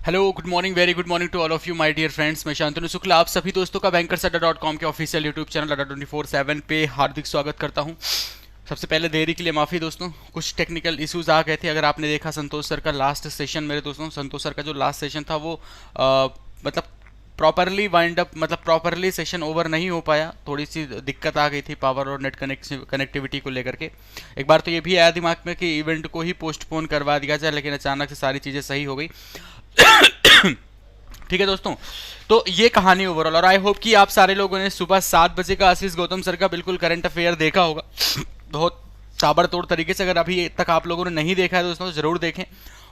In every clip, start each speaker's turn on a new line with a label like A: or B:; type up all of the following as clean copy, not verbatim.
A: Hello, good morning, very good morning to all of you my dear friends. मैं शांतनु शुक्ला आप सभी दोस्तों का bankersAdda.com के ऑफिशियल यूट्यूब चैनल अड्डा 24/7 पे हार्दिक स्वागत करता हूं। सबसे पहले देरी के लिए माफ़ी दोस्तों, कुछ टेक्निकल इश्यूज आ गए थे। अगर आपने देखा संतोष सर का लास्ट सेशन, मेरे दोस्तों संतोष सर का जो लास्ट सेशन था वो मतलब प्रॉपरली वाइंड अप, मतलब प्रॉपरली सेशन ओवर नहीं हो पाया। थोड़ी सी दिक्कत आ गई थी पावर और नेट कनेक्टिविटी को लेकर के। एक बार तो ये भी आया दिमाग में कि इवेंट को ही पोस्टपोन करवा दिया जाए, लेकिन अचानक से सारी चीज़ें सही हो गई। ठीक है दोस्तों, तो ये कहानी ओवरऑल, और आई होप कि आप सारे लोगों ने सुबह 7 बजे का आशीष गौतम सर का बिल्कुल करंट अफेयर देखा होगा बहुत ताबड़तोड़ तरीके से। अगर अभी तक आप लोगों ने नहीं देखा है दोस्तों तो जरूर देखें।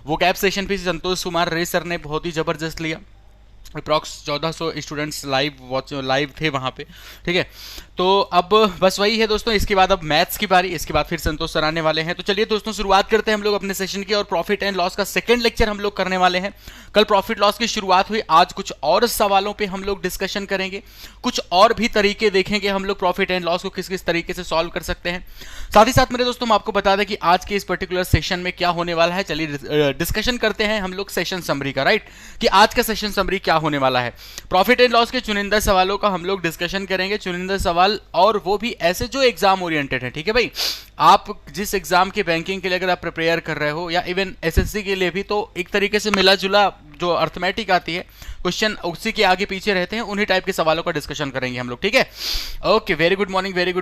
A: वो कैब सेशन भी संतोष कुमार रे सर ने बहुत ही जबरदस्त लिया। अप्रॉक्स 1400 स्टूडेंट्स लाइव थे वहाँ पे। ठीक है, तो अब बस वही है दोस्तों। इसके बाद अब मैथ्स की बारी, इसके बाद फिर संतोष सर आने वाले हैं। तो चलिए दोस्तों शुरुआत करते हैं हम लोग अपने सेशन की, और प्रॉफिट एंड लॉस का सेकंड लेक्चर हम लोग करने वाले हैं। कल प्रॉफिट लॉस की शुरुआत हुई, आज कुछ और सवालों पे हम लोग डिस्कशन करेंगे, कुछ और भी तरीके देखेंगे हम लोग प्रॉफिट एंड लॉस को किस किस तरीके से सॉल्व कर सकते हैं। साथ ही साथ मेरे दोस्तों हम आपको बता दें कि आज के इस पर्टिकुलर सेशन में क्या होने वाला है। चलिए डिस्कशन करते हैं हम लोग सेशन समरी का, राइट, कि आज का सेशन समरी क्या होने वाला है। प्रॉफिट एंड लॉस के चुनिंदा सवालों का हम लोग डिस्कशन करेंगे, चुनिंदा सवाल, और वो भी ऐसे जो एग्जाम ओरिएंटेड है। ठीक है भाई, आप जिस एग्जाम के बैंकिंग के लिए अगर आप प्रिपेयर कर रहे हो, या इवन एसएससी के लिए भी, तो एक तरीके से मिला जुला जो अर्थमेटिक आती है, क्वेश्चन उसी के आगे पीछे रहते हैं, उन्हीं टाइप के सवालों का डिस्कशन करेंगे हम लोग। ठीक है, okay, very good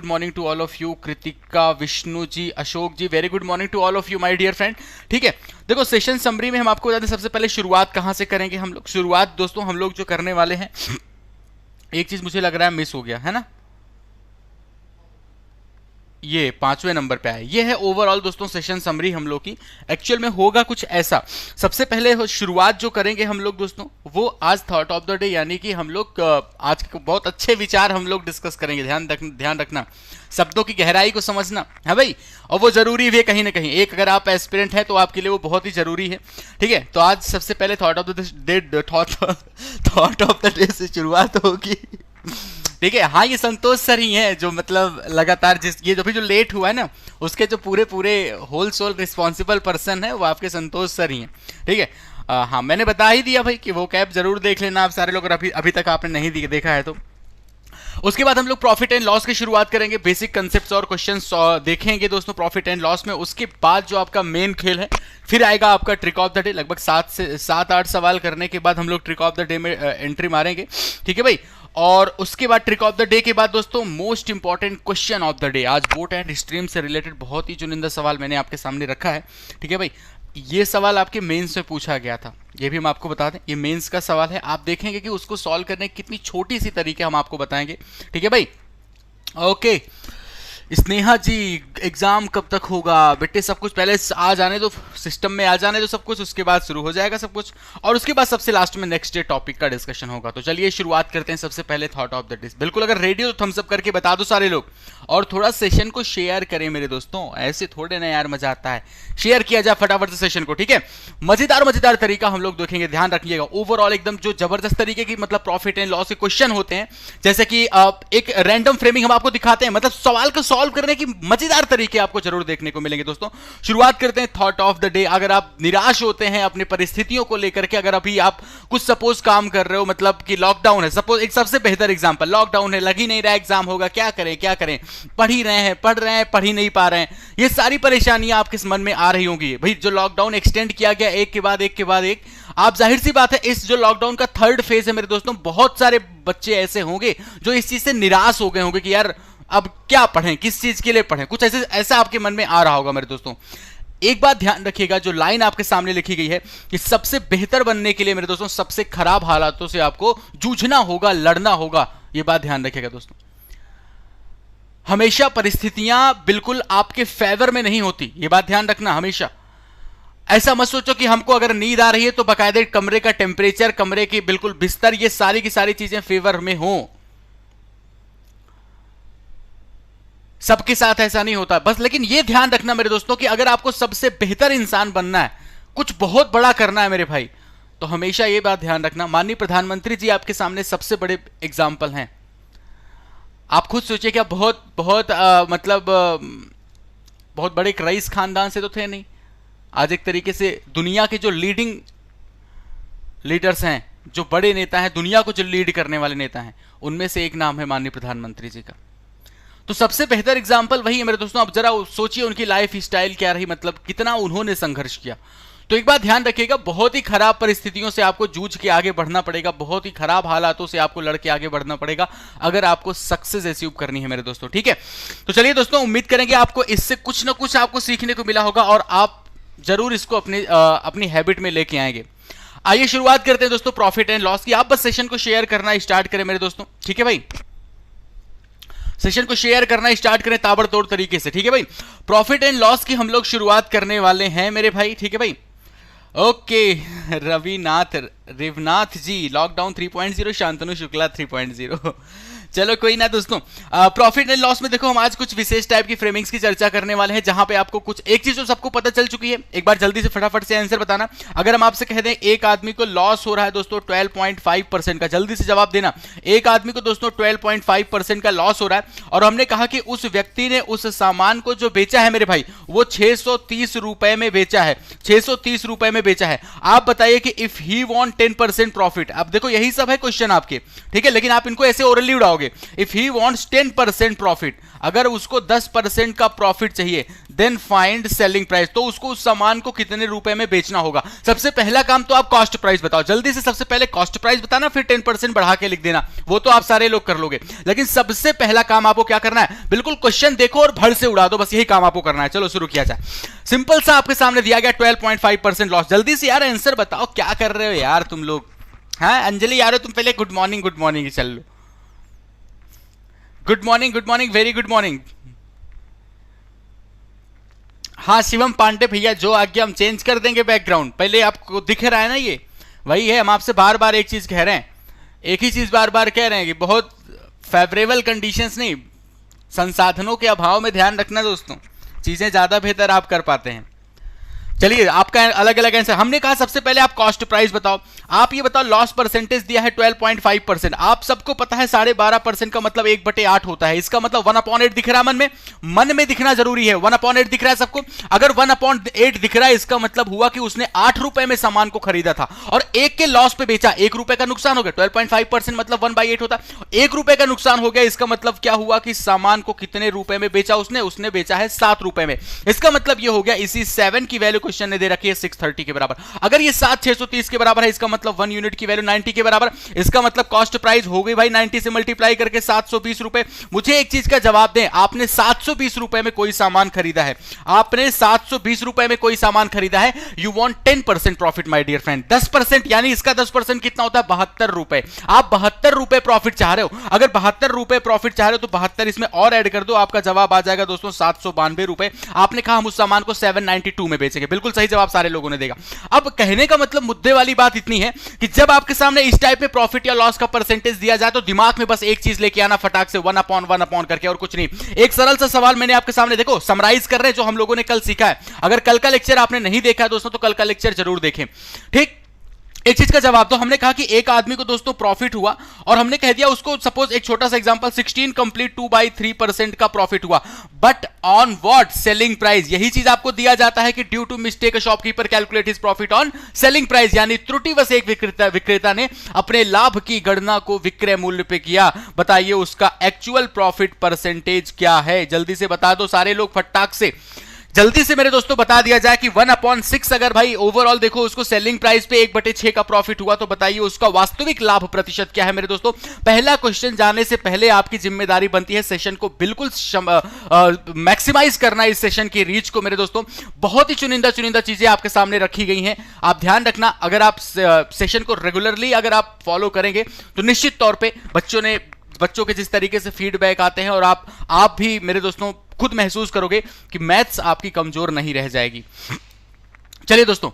A: morning to all of you. Kritika, Vishnu ji, Ashok ji, very good morning to all of you my dear friend. ठीक है, देखो सेशन समरी में हम आपको बता दें सबसे पहले शुरुआत कहां से करेंगे हम लोग। शुरुआत दोस्तों हम लोग जो करने वाले हैं, एक चीज मुझे लग रहा है मिस हो गया है ना, ये 5वें नंबर पे आए। ये है ओवरऑल दोस्तों सेशन समरी हम लोग की। एक्चुअल में होगा कुछ ऐसा, सबसे पहले शुरुआत जो करेंगे हम लोग दोस्तों, वो आज थॉट ऑफ द डे, यानी कि हम लोग आज के बहुत अच्छे विचार हम लोग डिस्कस करेंगे। ध्यान रखना, शब्दों की गहराई को समझना है भाई, और वो जरूरी भी है कहीं ना कहीं। एक अगर आप एस्पिरेंट है तो आपके लिए वो बहुत ही जरूरी है। ठीक है, तो आज सबसे पहले थॉट ऑफ द डे से शुरुआत होगी। ठीक है, हाँ, ये संतोष सर ही हैं जो मतलब लगातार ये जो भी जो लेट हुआ है ना, उसके जो पूरे होल सोल रिस्पॉन्सिबल पर्सन है वो आपके संतोष सर ही हैं। ठीक है, हाँ, मैंने बता ही दिया भाई कि वो कैब जरूर देख लेना आप सारे लोग, अगर अभी तक आपने नहीं देखा है तो। उसके बाद हम लोग प्रॉफिट एंड लॉस की शुरुआत करेंगे, बेसिक कंसेप्ट्स और क्वेश्चंस देखेंगे दोस्तों प्रॉफिट एंड लॉस में। उसके बाद जो आपका मेन खेल है, फिर आएगा आपका ट्रिक ऑफ द डे। लगभग 7 से 8 सवाल करने के बाद हम लोग ट्रिक ऑफ द डे में एंट्री मारेंगे। ठीक है भाई, और उसके बाद ट्रिक ऑफ द डे के बाद दोस्तों most important question of the day. आज बोट एंड स्ट्रीम से रिलेटेड बहुत ही चुनिंदा सवाल मैंने आपके सामने रखा है। ठीक है भाई, ये सवाल आपके मेंस में पूछा गया था, ये भी हम आपको बता दें, ये मेंस का सवाल है। आप देखेंगे कि उसको सॉल्व करने की कितनी छोटी सी तरीके हम आपको बताएंगे। ठीक है भाई, ओके। स्नेहा जी, एग्जाम कब तक होगा बेटे? सब कुछ पहले आ जाने दो, सिस्टम में आ जाने दो सब कुछ, उसके बाद शुरू हो जाएगा सब कुछ, और उसके बाद सबसे लास्ट में नेक्स्ट डे टॉपिक का डिस्कशन होगा। तो चलिए शुरुआत करते हैं सबसे पहले थॉट ऑफ द डे। बिल्कुल, अगर रेडी हो तो थम्स अप करके बता दो सारे लोग, और थोड़ा सेशन को शेयर करें मेरे दोस्तों, ऐसे थोड़े ना यार मजा आता है, शेयर किया जाए फटाफट से सेशन को। ठीक है, मजेदार तरीका हम लोग देखेंगे, ध्यान रखिएगा। ओवरऑल एकदम जो जबरदस्त तरीके की मतलब प्रॉफिट एंड लॉस के क्वेश्चन होते हैं, जैसे कि एक रैंडम फ्रेमिंग हम आपको दिखाते हैं, मतलब सवाल को सॉल्व करने की मजेदार तरीके आपको जरूर देखने को मिलेंगे दोस्तों। शुरुआत करते हैं थॉट ऑफ द डे। अगर आप निराश होते हैं अपनी परिस्थितियों को लेकर के, अगर अभी आप कुछ सपोज काम कर रहे हो, मतलब कि लॉकडाउन है, सपोज एक सबसे बेहतर एग्जांपल, लॉकडाउन है, लग ही नहीं रहा एग्जाम होगा, क्या करें, पढ़ रहे हैं, पढ़ ही नहीं पा रहे हैं, ये सारी परेशानियां आपके मन में आ रही होंगी भाई। जो लॉकडाउन एक्सटेंड किया गया एक के बाद एक, आप जाहिर सी बात है इस जो लॉकडाउन का थर्ड फेज है मेरे दोस्तों, बहुत सारे बच्चे ऐसे होंगे जो इस चीज से निराश हो गए होंगे कि यार अब क्या पढ़ें, किस चीज के लिए पढ़ें, कुछ ऐसा आपके मन में आ रहा होगा मेरे दोस्तों। एक बात ध्यान रखिएगा, जो लाइन आपके सामने लिखी गई है कि सबसे बेहतर बनने के लिए मेरे दोस्तों सबसे खराब हालातों से आपको जूझना होगा, लड़ना होगा, ये बात ध्यान रखिएगा दोस्तों। हमेशा परिस्थितियां बिल्कुल आपके फेवर में नहीं होती, ये बात ध्यान रखना हमेशा। ऐसा मत सोचो कि हमको अगर नींद आ रही है तो बाकायदे कमरे का टेम्परेचर, कमरे की बिल्कुल बिस्तर, ये सारी की सारी चीजें फेवर में हो। सबके साथ ऐसा नहीं होता बस। लेकिन यह ध्यान रखना मेरे दोस्तों कि अगर आपको सबसे बेहतर इंसान बनना है, कुछ बहुत बड़ा करना है मेरे भाई, तो हमेशा यह बात ध्यान रखना, माननीय प्रधानमंत्री जी आपके सामने सबसे बड़े एग्जाम्पल हैं। आप खुद सोचिए कि आप बहुत बड़े एक रईस खानदान से तो थे नहीं, आज एक तरीके से दुनिया के जो लीडिंग लीडर्स हैं, जो बड़े नेता हैं, दुनिया को जो लीड करने वाले नेता हैं, उनमें से एक नाम है माननीय प्रधानमंत्री जी का। तो सबसे बेहतर एग्जाम्पल वही है मेरे दोस्तों। अब जरा सोचिए उनकी लाइफ स्टाइल क्या रही, मतलब कितना उन्होंने संघर्ष किया। तो एक बात ध्यान रखिएगा, बहुत ही खराब परिस्थितियों से आपको जूझ के आगे बढ़ना पड़ेगा, बहुत ही खराब हालातों से आपको लड़के आगे बढ़ना पड़ेगा अगर आपको सक्सेस अचीव करनी है मेरे दोस्तों, ठीक है। तो चलिए दोस्तों, उम्मीद करेंगे आपको इससे कुछ ना कुछ आपको सीखने को मिला होगा और आप जरूर इसको अपनी हैबिट में लेके आएंगे। आइए शुरुआत करते हैं दोस्तों प्रॉफिट एंड लॉस की। आप बस सेशन को शेयर करना स्टार्ट करें मेरे दोस्तों, ठीक है भाई। सेशन को शेयर करना स्टार्ट करें ताबड़तोड़ तरीके से, ठीक है भाई। प्रॉफिट एंड लॉस की हम लोग शुरुआत करने वाले हैं मेरे भाई, ठीक है भाई। ओके, रिवनाथ जी लॉकडाउन 3.0, शांतनु शुक्ला 3.0। चलो कोई ना दोस्तों, प्रॉफिट एंड लॉस में देखो हम आज कुछ विशेष टाइप की फ्रेमिंग्स की चर्चा करने वाले हैं, जहां पे आपको कुछ एक चीज तो सबको पता चल चुकी है। एक बार जल्दी से फटाफट से आंसर बताना। अगर हम आपसे कह दें एक आदमी को लॉस हो रहा है दोस्तों 12.5% का, जल्दी से जवाब देना। एक आदमी को दोस्तों 12.5% का लॉस हो रहा है और हमने कहा कि उस व्यक्ति ने उस सामान को जो बेचा है मेरे भाई, वो 630 रुपए में बेचा है, 630 रुपए में बेचा है। आप बताइए कि इफ ही वांट 10% प्रॉफिट। अब देखो यही सब है क्वेश्चन आपके, ठीक है, लेकिन आप इनको ऐसे ओरली उड़ाओगे। इफ ही वांट्स 10% प्रॉफिट, अगर उसको 10% का प्रॉफिट चाहिए, देन फाइंड सेलिंग प्राइस, तो उसको उस सामान को कितने रुपए में बेचना होगा। सबसे पहला काम तो आप कॉस्ट प्राइस बताओ, जल्दी से सबसे पहले कॉस्ट प्राइस बताना, फिर 10% बढ़ा के लिख देना, वो तो आप सारे लोग कर लोगे। लेकिन सबसे पहला काम आपको क्या करना है, बिल्कुल क्वेश्चन देखो और भर से उड़ा दो, बस यही काम आपको करना है। चलो शुरू किया जाए। सिंपल सा आपके सामने दिया गया 12.5% लॉस। जल्दी से यार आंसर बताओ, क्या कर रहे हो यार तुम लोग। हाँ अंजलि यार तुम पहले गुड मॉर्निंग चल लो। Good morning, very good morning. हाँ शिवम पांडे भैया, जो आज्ञा हम चेंज कर देंगे बैकग्राउंड। पहले आपको दिख रहा है ना, ये वही है। हम आपसे बार बार एक चीज कह रहे हैं, एक ही चीज बार बार कह रहे हैं कि बहुत फेवरेबल कंडीशंस नहीं, संसाधनों के अभाव में ध्यान रखना दोस्तों, चीजें ज्यादा बेहतर आप कर पाते हैं। चलिए आपका अलग अलग आंसर। हमने कहा सबसे पहले आप कॉस्ट प्राइस बताओ। आप ये बताओ लॉस परसेंटेज दिया है 12.5%। आप सबको पता है 12.5% का मतलब 1/8 होता है। इसका मतलब 1/8 दिख रहा है मन में दिखना जरूरी है। 1/8 दिख रहा है सबको। अगर 1/8 दिख रहा है, इसका मतलब हुआ कि उसने 8 रुपए में सामान को खरीदा था और 1 के लॉस पे बेचा, 1 रुपए का नुकसान हो गया। 12.5% मतलब 1/8 होता है। 1 रुपए का नुकसान हो गया, इसका मतलब क्या हुआ कि सामान को कितने रुपए में बेचा उसने बेचा है 7 रुपए में। इसका मतलब यह हो गया, इसी 7 की वैल्यू क्वेश्चन ने दे रखी है 630 के बराबर। अगर ये 7 630 के बराबर है, इसका मतलब 1 यूनिट की वैल्यू 90 के बराबर। इसका मतलब कॉस्ट प्राइस हो गई भाई 90 से मल्टीप्लाई करके 720 रुपए। मुझे एक चीज का जवाब दें, आपने 720 रुपए में कोई सामान खरीदा है, आपने 720 रुपए में कोई सामान खरीदा है। You want 10% profit my dear friend. 10% यानी इसका 10% कितना होता है 72 रुपए। आप 72 रुपए प्रॉफिट चाह रहे हो। अगर 72 रुपए प्रॉफिट चाह रहे हो तो 72 इसमें और ऐड कर दो, आपका जवाब आ जाएगा दोस्तों 792 रुपए। आपने कहा हम उस सामान को 792 में बेचेंगे। बिल्कुल सही जवाब सारे लोगों ने देगा। अब कहने का मतलब मुद्दे वाली बात इतनी है कि जब आपके सामने इस टाइप में प्रॉफिट या लॉस का परसेंटेज दिया जाए तो दिमाग में बस एक चीज लेके आना फटाक से, 1/1 करके, और कुछ नहीं। एक सरल सा सवाल मैंने आपके सामने, देखो समराइज कर रहे हैं जो हम लोगों ने कल सीखा है। अगर कल का लेक्चर आपने नहीं देखा है दोस्तों तो कल का लेक्चर जरूर देखें, ठीक। एक चीज का जवाब तो हमने कहा कि एक आदमी को दोस्तों प्रॉफिट हुआ और हमने कह दिया उसको, सपोज एक छोटा सा एग्जांपल, 16 कंप्लीट 2/3% का प्रॉफिट हुआ, but on what selling price. यही चीज आपको दिया जाता है कि due to mistake shopkeeper calculate his profit on selling price, यानी त्रुटिवश एक विक्रेता ने अपने लाभ की गणना को विक्रय मूल्य पे किया। बताइए उसका एक्चुअल प्रॉफिट परसेंटेज क्या है। जल्दी से बता दो सारे लोग फटाक से, जल्दी से मेरे दोस्तों बता दिया जाए कि 1/6 अगर भाई ओवरऑल देखो उसको सेलिंग प्राइस पे 1/6 का प्रॉफिट हुआ तो बताइए उसका वास्तविक लाभ प्रतिशत क्या है मेरे दोस्तों। पहला क्वेश्चन जाने से पहले आपकी जिम्मेदारी बनती है सेशन को बिल्कुल मैक्सिमाइज करना, इस सेशन की रीच को मेरे दोस्तों। बहुत ही चुनिंदा चीजें आपके सामने रखी गई हैं, आप ध्यान रखना। अगर आप सेशन को रेगुलरली अगर आप फॉलो करेंगे तो निश्चित तौर पर बच्चों के जिस तरीके से फीडबैक आते हैं और आप भी मेरे दोस्तों खुद महसूस करोगे कि मैथ्स आपकी कमजोर नहीं रह जाएगी। चलिए दोस्तों,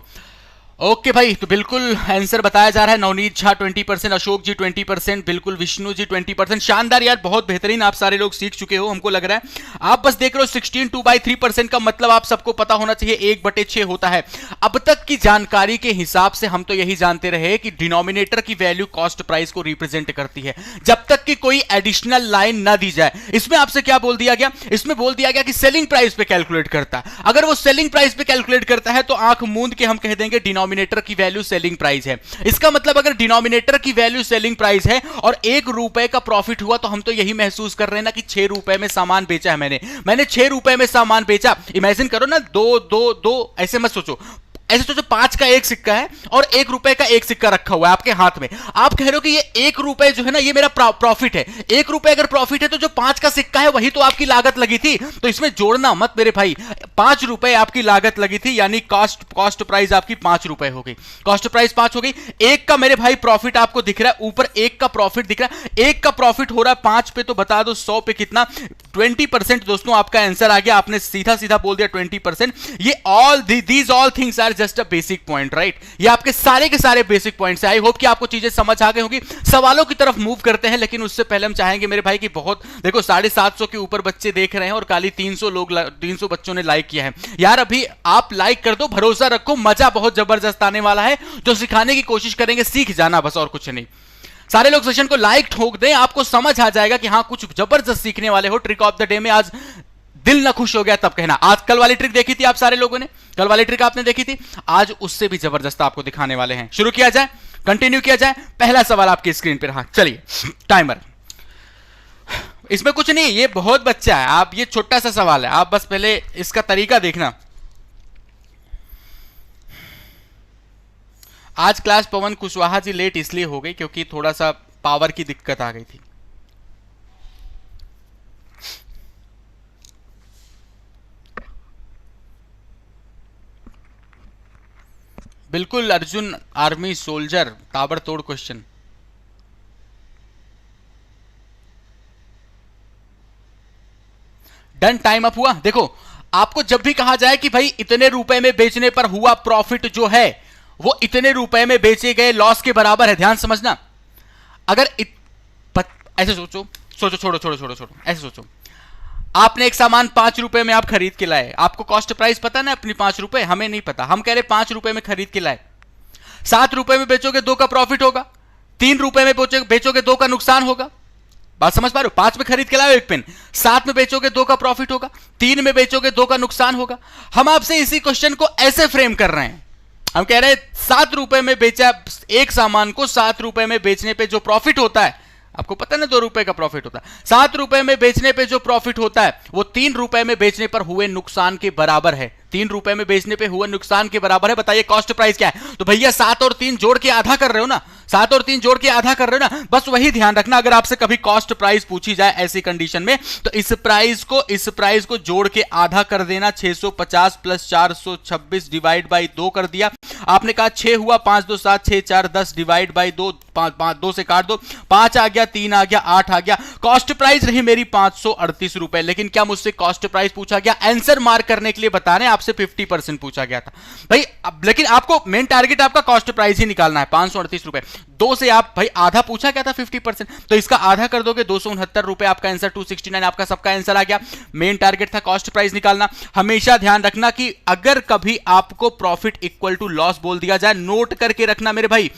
A: ओके भाई, तो बिल्कुल आंसर बताया जा रहा है। नवनीत झा 20%, अशोक जी 20%, बिल्कुल विष्णु जी 20%। शानदार यार, बहुत बेहतरीन, आप सारे लोग सीख चुके हो हमको लग रहा है। आप बस देख रहे हो 16 2/3% का मतलब आप सबको पता होना चाहिए 1/6 होता है। अब तक की जानकारी के हिसाब से हम तो यही जानते रहे कि डिनोमिनेटर की वैल्यू कॉस्ट प्राइस को रिप्रेजेंट करती है, जब तक कि कोई एडिशनल लाइन ना दी जाए। इसमें आपसे क्या बोल दिया गया, इसमें बोल दिया गया कि सेलिंग प्राइस पे कैलकुलेट करता है। अगर वो सेलिंग प्राइस पे कैलकुलेट करता है तो आंख मूंद के हम कह देंगे डिनोमिनेटर डिनोमिनेटर की वैल्यू सेलिंग प्राइस है। इसका मतलब अगर डिनोमिनेटर की वैल्यू सेलिंग प्राइस है और 1 रुपए का प्रॉफिट हुआ तो हम तो यही महसूस कर रहे हैं ना कि 6 रुपए में सामान बेचा है मैंने 6 रुपए में सामान बेचा। इमेजिन करो ना, दो दो दो, ऐसे मत सोचो, ऐसे सोचो 5 का एक सिक्का है और 1 रुपए का एक सिक्का रखा हुआ है आपके हाथ में। आप कह रहे हो कि ये 1 रुपए जो है ना, ये मेरा प्रॉफिट है। 1 रुपए अगर प्रॉफिट है तो जो 5 का सिक्का है वही तो आपकी लागत लगी थी, तो इसमें जोड़ना मत मेरे भाई। 5 रुपए आपकी लागत लगी थी, यानी कॉस्ट प्राइस आपकी 5 रुपए हो गई, कॉस्ट प्राइस 5 हो गई। 1 का मेरे भाई प्रॉफिट आपको दिख रहा है, ऊपर 1 का प्रॉफिट दिख रहा है। 1 का प्रॉफिट हो रहा है 5 पे, तो बता दो 100 पे कितना? 20%। दोस्तों आपका आंसर आ गया, आपने सीधा सीधा बोल दिया 20%। ये these all things are just a basic point, right? ये आपके सारे के सारे बेसिक पॉइंट्स हैं। आई होप कि आपको चीजें समझ आ गई होगी। सवालों की तरफ मूव करते हैं, लेकिन उससे पहले हम चाहेंगे मेरे भाई कि बहुत देखो 750 के ऊपर बच्चे देख रहे हैं और खाली 300 बच्चों ने लाइक किया है। यार अभी आप लाइक कर दो, भरोसा रखो, मजा बहुत जबरदस्त आने वाला है। जो सिखाने की कोशिश करेंगे, सीख जाना बस, और कुछ नहीं। सारे लोग सेशन को लाइक ठोक दें, आपको समझ आ जाएगा कि हाँ कुछ जबरदस्त सीखने वाले हो। ट्रिक ऑफ द डे में आज दिल ना खुश हो गया तब कहना। आज कल वाली ट्रिक देखी थी आप सारे लोगों ने, कल वाली ट्रिक आपने देखी थी, आज उससे भी जबरदस्त आपको दिखाने वाले हैं। शुरू किया जाए, कंटिन्यू किया जाए। पहला सवाल आपकी स्क्रीन पर, हाँ चलिए, टाइमर। इसमें कुछ नहीं, ये बहुत बच्चा है, आप ये छोटा सा सवाल है, आप बस पहले इसका तरीका देखना। आज क्लास पवन कुशवाहा जी लेट इसलिए हो गई क्योंकि थोड़ा सा पावर की दिक्कत आ गई थी। बिल्कुल अर्जुन आर्मी सोल्जर, ताबड़तोड़ क्वेश्चन। डन, टाइम अप हुआ। देखो आपको जब भी कहा जाए कि भाई इतने रुपए में बेचने पर हुआ प्रॉफिट जो है वो इतने रुपए में बेचे गए लॉस के बराबर है, ध्यान समझना। अगर ऐसे सोचो, छोड़ो, ऐसे सोचो, आपने एक सामान 5 रुपए में आप खरीद के लाए, आपको कॉस्ट प्राइस पता ना अपनी 5 रुपए, हमें नहीं पता, हम कह रहे 5 रुपए में खरीद के लाए। 7 रुपए में बेचोगे 2 का प्रॉफिट होगा, 3 रुपए में बेचोगे 2 का नुकसान होगा। बात समझ पा रहे हो? 5 में खरीद के लाओ एक पेन, 7 में बेचोगे 2 का प्रॉफिट होगा, 3 में बेचोगे 2 का नुकसान होगा। हम आपसे इसी क्वेश्चन को ऐसे फ्रेम कर रहे हैं, हम कह रहे हैं 7 रुपए में बेचा एक सामान को, 7 रुपए में बेचने पे जो प्रॉफिट होता है, आपको पता है ना 2 रुपए का प्रॉफिट होता है, 7 रुपए में बेचने पे जो प्रॉफिट होता है वो 3 रुपए में बेचने पर हुए नुकसान के बराबर है। 3 रुपए में बेचने पे हुए नुकसान के बराबर है। बताइए कॉस्ट प्राइस क्या है? तो भैया 7 और 3 जोड़ के आधा कर रहे हो ना, 7 और 3 जोड़ के आधा कर रहे हो ना, बस वही ध्यान रखना। अगर आपसे कभी कॉस्ट प्राइस पूछी जाए ऐसी कंडीशन में, तो इस प्राइस को जोड़ के आधा कर देना। 650 प्लस 426 डिवाइड बाई 2 कर दिया। आपने कहा 6 हुआ, 5 2 7, 6 4 10 डिवाइड बाई 2, 5 2 से काट दो, 5 आ गया, 3 आ गया, 8 आ गया। कॉस्ट प्राइस रही मेरी 538 रुपए। लेकिन क्या मुझसे कॉस्ट प्राइस पूछा गया? आंसर मार्क करने के लिए बता रहे हैं, आपसे 50% पूछा गया था भाई। लेकिन आपको मेन टारगेट आपका कॉस्ट प्राइस ही निकालना है, 538 रुपए। 2 से आप भाई आधा पूछा क्या था? 50%, तो इसका आधा कर दोगे 269 रुपए, आपका आंसर 269, आपका सबका आंसर आ गया। मेन टारगेट था कॉस्ट प्राइस निकालना। हमेशा ध्यान रखना कि अगर कभी आपको प्रॉफिट इक्वल टू लॉस बोल दिया जाए, नोट करके रखना मेरे भाई,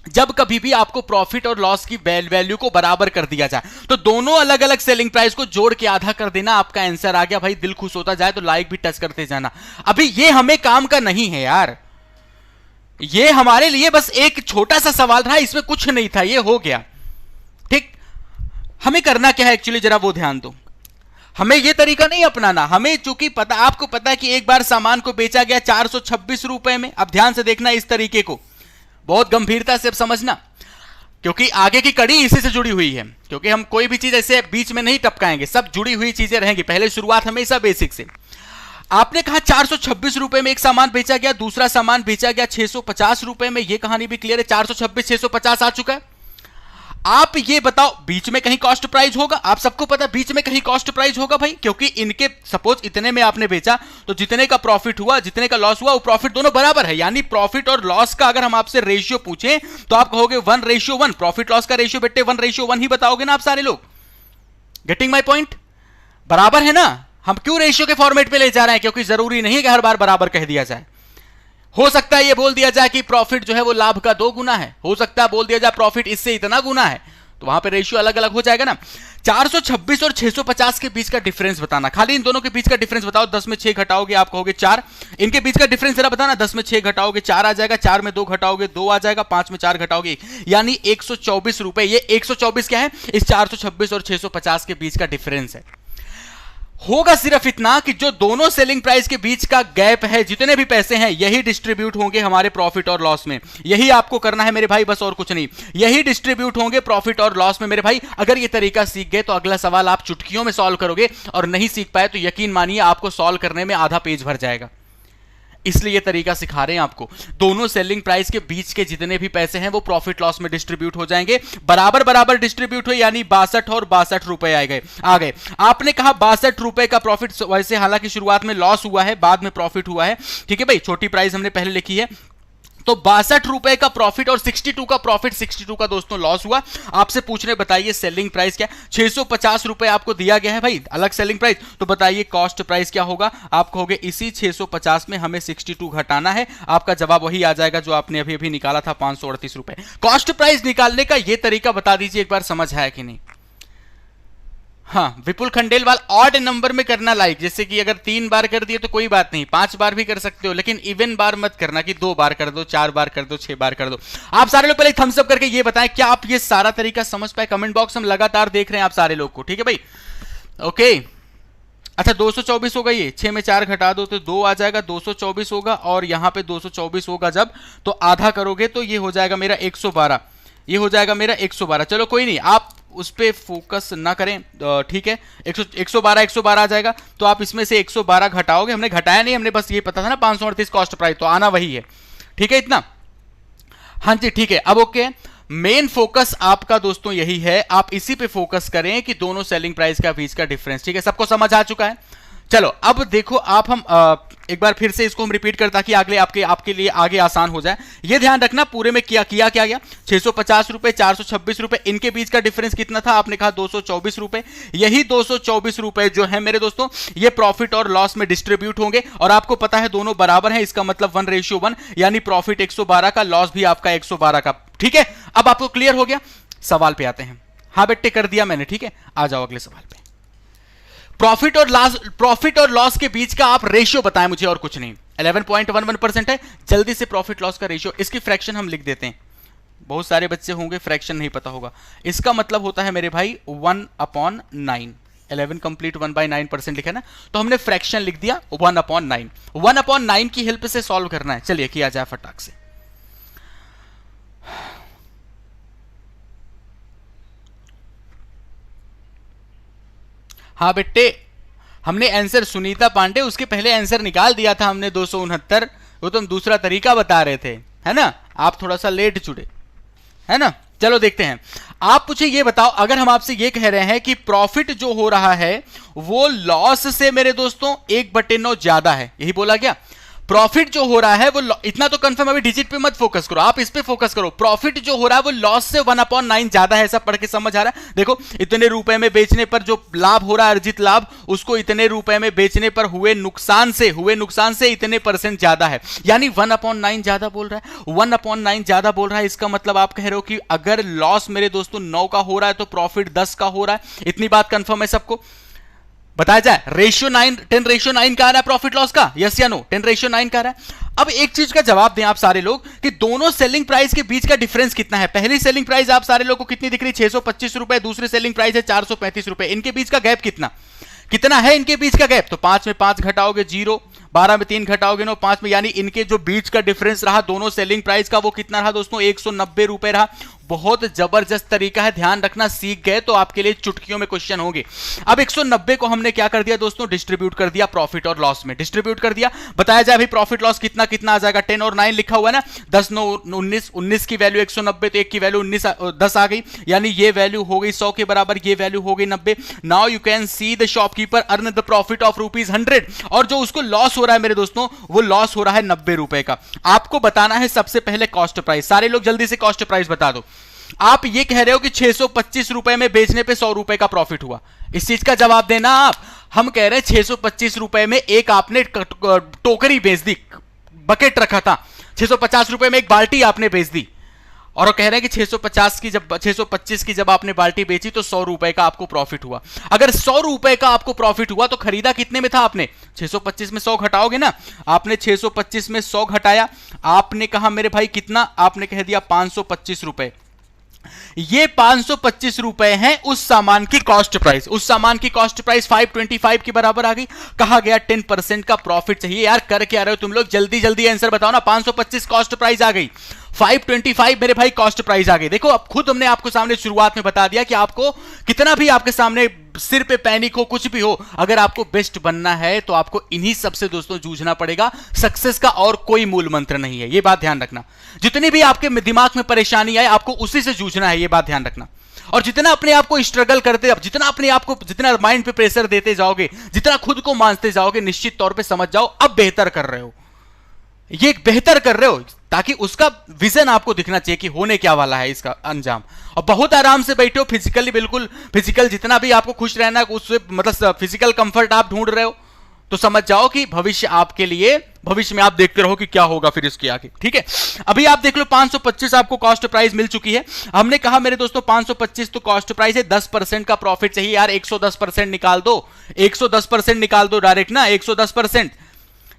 A: जब कभी भी आपको प्रॉफिट और लॉस की वैल्यू को बराबर कर दिया जाए तो दोनों अलग अलग सेलिंग प्राइस को जोड़ के आधा कर देना, आपका आंसर आ गया भाई। दिल खुश होता जाए तो लाइक भी टच करते जाना। अभी ये हमें काम का नहीं है यार, ये हमारे लिए बस एक छोटा सा सवाल था, इसमें कुछ नहीं था, ये हो गया ठीक। हमें करना क्या है एक्चुअली, जरा वो ध्यान दो। हमें यह तरीका नहीं अपनाना, हमें चूंकि पता, आपको पता है कि एक बार सामान को बेचा गया 426 रुपए में। अब ध्यान से देखना इस तरीके को, बहुत गंभीरता से समझना, क्योंकि आगे की कड़ी इसी से जुड़ी हुई है। क्योंकि हम कोई भी चीज ऐसे बीच में नहीं टपकाएंगे, सब जुड़ी हुई चीजें रहेंगी। पहले शुरुआत हमेशा बेसिक से। आपने कहा 426 रुपए में एक सामान बेचा गया, दूसरा सामान बेचा गया 650 रुपए में। यह कहानी भी क्लियर है, 426 650 आ चुका है। आप ये बताओ बीच में कहीं कॉस्ट प्राइस होगा? आप सबको पता है बीच में कहीं कॉस्ट प्राइस होगा भाई, क्योंकि इनके सपोज इतने में आपने बेचा तो जितने का प्रॉफिट हुआ जितने का लॉस हुआ वो प्रॉफिट दोनों बराबर है। यानी प्रॉफिट और लॉस का अगर हम आपसे रेशियो पूछें तो आप कहोगे 1:1। प्रॉफिट लॉस का रेशियो बेटे 1:1 ही बताओगे ना आप सारे लोग। Getting my point? बराबर है ना। हम क्यों रेशियो के फॉर्मेट पे ले जा रहे हैं? क्योंकि जरूरी नहीं कि हर बार बराबर कह दिया जाए। हो सकता है ये बोल दिया जाए कि प्रॉफिट जो है वो लाभ का 2 गुना है, हो सकता है बोल दिया जाए प्रॉफिट इससे इतना गुना है। तो वहां पे रेशियो अलग अलग हो जाएगा ना। 426 और 650 के बीच का डिफरेंस बताना, खाली इन दोनों के बीच का डिफरेंस बताओ। 10 में 6 घटाओगे आप कहोगे 4, इनके बीच का डिफरेंस जरा बताना। 10 में 6 घटाओगे 4 आ जाएगा, 4 में 2 घटाओगे 2 आ जाएगा, 5 में 4 घटाओगे यानी 124 रुपए। ये 124 क्या है, इस 426 और 650 के बीच का डिफरेंस है। होगा सिर्फ इतना कि जो दोनों सेलिंग प्राइस के बीच का गैप है, जितने भी पैसे हैं, यही डिस्ट्रीब्यूट होंगे हमारे प्रॉफिट और लॉस में। यही आपको करना है मेरे भाई, बस और कुछ नहीं। यही डिस्ट्रीब्यूट होंगे प्रॉफिट और लॉस में मेरे भाई। अगर ये तरीका सीख गए तो अगला सवाल आप चुटकियों में सॉल्व करोगे, और नहीं सीख पाए तो यकीन मानिए आपको सॉल्व करने में आधा पेज भर जाएगा। इसलिए ये तरीका सिखा रहे हैं आपको। दोनों सेलिंग प्राइस के बीच के जितने भी पैसे हैं वो प्रॉफिट लॉस में डिस्ट्रीब्यूट हो जाएंगे, बराबर बराबर डिस्ट्रीब्यूट हो, यानी 62 और 62 रुपए आ गए। आपने कहा 62 रुपए का प्रॉफिट, वैसे हालांकि शुरुआत में लॉस हुआ है, बाद में प्रॉफिट हुआ है, ठीक है भाई, छोटी प्राइस हमने पहले लिखी है। तो 62 रुपए का प्रॉफिट और 62 का प्रॉफिट, 62 का दोस्तों लॉस हुआ। आपसे पूछ रहे बताइए सेलिंग प्राइस क्या, 650 रुपए आपको दिया गया है भाई अलग सेलिंग प्राइस, तो बताइए कॉस्ट प्राइस क्या होगा। आप कहोगे इसी 650 में हमें 62 घटाना है। आपका जवाब वही आ जाएगा जो आपने अभी अभी निकाला था, 538 रुपए। कॉस्ट प्राइस निकालने का यह तरीका बता दीजिए एक बार, समझ आया कि नहीं। हाँ, विपुल खंडेलवाल, ऑड नंबर में करना लाइक, जैसे कि अगर 3 बार कर दिए तो कोई बात नहीं, 5 बार भी कर सकते हो, लेकिन इवन बार मत करना कि 2 बार कर दो, 4 बार कर दो, 6 बार कर दो। आप सारे लोग पहले थम्स अप करके ये बताएं क्या आप ये सारा तरीका समझ पाए। कमेंट बॉक्स हम लगातार देख रहे हैं आप सारे लोग को, ठीक है भाई। ओके, अच्छा 224 होगा, ये 6 में 4 घटा दो तो 2 आ जाएगा, 224 होगा, और यहां पे 224 होगा जब, तो आधा करोगे तो ये हो जाएगा मेरा 112, ये हो जाएगा मेरा 112। चलो कोई नहीं, आप उस पे फोकस ना करें, ठीक है। 112 आ जाएगा, तो आप इसमें से 112 घटाओगे। हमने घटाया नहीं, हमने बस ये पता था ना 538 कॉस्ट प्राइस, तो आना वही है, ठीक है इतना। हाँ जी ठीक है, अब ओके। मेन फोकस आपका दोस्तों यही है, आप इसी पे फोकस करें कि दोनों सेलिंग प्राइस का बीच का डिफरेंस, ठीक है। सबको समझ आ चुका है। चलो अब देखो आप, हम एक बार फिर से इसको हम रिपीट करता कि अगले आपके लिए आगे आसान हो जाए। ये ध्यान रखना पूरे में क्या गया, 650 रुपए, 426 रुपए, इनके बीच का डिफरेंस कितना था, आपने कहा 224 रुपए। यही 224 रुपए जो है मेरे दोस्तों, ये प्रॉफिट और लॉस में डिस्ट्रीब्यूट होंगे, और आपको पता है दोनों बराबर हैं, इसका मतलब 1:1, यानी प्रॉफिट 112 का, लॉस भी आपका 112 का, ठीक है। अब आपको क्लियर हो गया। सवाल पे आते हैं। हाँ बेटे कर दिया मैंने, ठीक है। आ जाओ अगले सवाल पे। प्रॉफिट और लॉस के बीच का आप रेशियो बताएं मुझे, और कुछ नहीं। 11.11% है। जल्दी से प्रॉफिट लॉस का रेशियो, इसकी फ्रैक्शन हम लिख देते हैं। बहुत सारे बच्चे होंगे फ्रैक्शन नहीं पता होगा। इसका मतलब होता है मेरे भाई 1/9। 11 कंप्लीट 1/9% लिखा ना, तो हमने फ्रैक्शन लिख दिया 1/9। 1/9 की हेल्प से सॉल्व करना है। चलिए किया जाए फटाक से। हाँ बेटे, हमने आंसर सुनीता पांडे, उसके पहले आंसर निकाल दिया था हमने 269। वो तो हम दूसरा तरीका बता रहे थे, है ना। आप थोड़ा सा लेट जुड़े, है ना। चलो देखते हैं। आप मुझे ये बताओ, अगर हम आपसे ये कह रहे हैं कि प्रॉफिट जो हो रहा है वो लॉस से मेरे दोस्तों 1/9 ज्यादा है, यही बोला क्या। प्रॉफिट जो हो रहा है वो, इतना तो कंफर्म, अभी डिजिट पे मत फोकस करो, आप इस पे फोकस करो। प्रॉफिट जो हो रहा है वो लॉस से 1/9 ज्यादा है, ऐसा पढ़ के समझ आ रहा है। देखो इतने रुपए में बेचने पर जो लाभ हो रहा है, अर्जित लाभ, उसको इतने रुपए में बेचने पर हुए नुकसान से इतने % ज्यादा है, यानी 1/9 ज्यादा बोल रहा है। 1/9 ज्यादा बोल रहा है, इसका मतलब आप कह रहे हो कि अगर लॉस मेरे दोस्तों 9 का हो रहा है तो प्रॉफिट 10 का हो रहा है। इतनी बात कंफर्म है सबको। बताया जाए, 10:9 का आ रहा है प्रॉफिट लॉस का, यस या नो। 10:9 का आ रहा है। अब एक चीज का जवाब दें आप सारे लोग कि दोनों सेलिंग प्राइस के बीच का डिफरेंस कितना है। पहली सेलिंग प्राइस आप सारे लोग को कितनी दिख रही, 625 रुपए, दूसरी सेलिंग प्राइस है 435 रुपए। इनके बीच का गैप कितना है इनके बीच का गैप, तो 5 में 5 घटाओगे 0, 12 में 3 घटाओगे 9, 5 में, यानी इनके जो बीच का डिफरेंस रहा दोनों सेलिंग प्राइस का, वो कितना रहा दोस्तों, 190 रुपए रहा। बहुत जबरदस्त तरीका है, ध्यान रखना, सीख गए तो आपके लिए चुटकियों में क्वेश्चन होंगे। अब 190 को हमने क्या कर दिया दोस्तों, डिस्ट्रीब्यूट कर दिया प्रॉफिट और लॉस में, डिस्ट्रीब्यूट कर दिया। बताया जाए अभी प्रॉफिट लॉस कितना कितना आ जाएगा, 10 और 9 लिखा हुआ है ना, 10 9 19, 19 की वैल्यू 190, तो 1 की वैल्यू 10 आ गई, यानी ये वैल्यू हो गई 100 के बराबर, ये वैल्यू हो गई 90। Now you can see the shopkeeper earn the profit of ₹100, और जो उसको लॉस हो रहा है मेरे दोस्तों, वो लॉस हो रहा है 90 रुपए का। आपको बताना है सबसे पहले कॉस्ट प्राइस। सारे लोग जल्दी से कॉस्ट प्राइस बता दो। आप ये कह रहे हो कि 625 रुपए में बेचने पे 100 रुपए का प्रॉफिट हुआ, इस चीज का जवाब देना आप। हम कह रहे हैं 625 रुपए में एक आपने टोकरी बेच दी, बकेट रखा था, 650 रुपए में एक बाल्टी आपने बेच दी। और वो कह रहे हैं कि 625 की जब आपने बाल्टी बेची तो 100 रुपए का आपको प्रॉफिट हुआ। अगर 100 रुपए का आपको प्रॉफिट हुआ तो खरीदा कितने में था आपने? 625 में 100 घटाओगे ना, आपने 625 में 100 घटाया, आपने कहा मेरे भाई कितना, आपने कह दिया 525 रुपए। ये 525 रुपए हैं उस सामान की कॉस्ट प्राइस। उस सामान की कॉस्ट प्राइस 525 के बराबर आ गई। कहा गया 10% का प्रॉफिट चाहिए। यार कर क्या रहे हो तुम लोग, जल्दी जल्दी आंसर बताओ ना। 525 कॉस्ट प्राइस आ गई, 525 मेरे भाई कॉस्ट प्राइस आ गई। देखो अब खुद हमने आपको सामने शुरुआत में बता दिया कि आपको कितना भी आपके सामने सिर पे पैनिक हो, कुछ भी हो, अगर आपको बेस्ट बनना है तो आपको इन्हीं सबसे दोस्तों जूझना पड़ेगा। सक्सेस का और कोई मूल मंत्र नहीं है, ये बात ध्यान रखना। जितनी भी आपके दिमाग में परेशानी आए आपको उसी से जूझना है, ये बात ध्यान रखना। और जितना अपने आप को स्ट्रगल करते, जितना अपने आप को, जितना माइंड पे प्रेशर देते जाओगे, जितना खुद को मानते जाओगे, निश्चित तौर पे समझ जाओ अब बेहतर कर रहे हो, ये बेहतर कर रहे हो, ताकि उसका विजन आपको दिखना चाहिए कि होने क्या वाला है इसका अंजाम। और बहुत आराम से बैठे हो, फिजिकली बिल्कुल फिजिकल जितना भी आपको खुश रहना है उससे मतलब फिजिकल कंफर्ट आप ढूंढ रहे हो, तो समझ जाओ कि भविष्य आपके लिए, भविष्य में आप देखते रहो कि क्या होगा फिर इसके आगे। ठीक है, अभी आप देख लो 525 आपको कॉस्ट प्राइस मिल चुकी है। हमने कहा मेरे दोस्तों 525 तो कॉस्ट प्राइस है, 10% का प्रॉफिट चाहिए। यार 110% निकाल दो, 110% निकाल दो डायरेक्ट ना, 110%।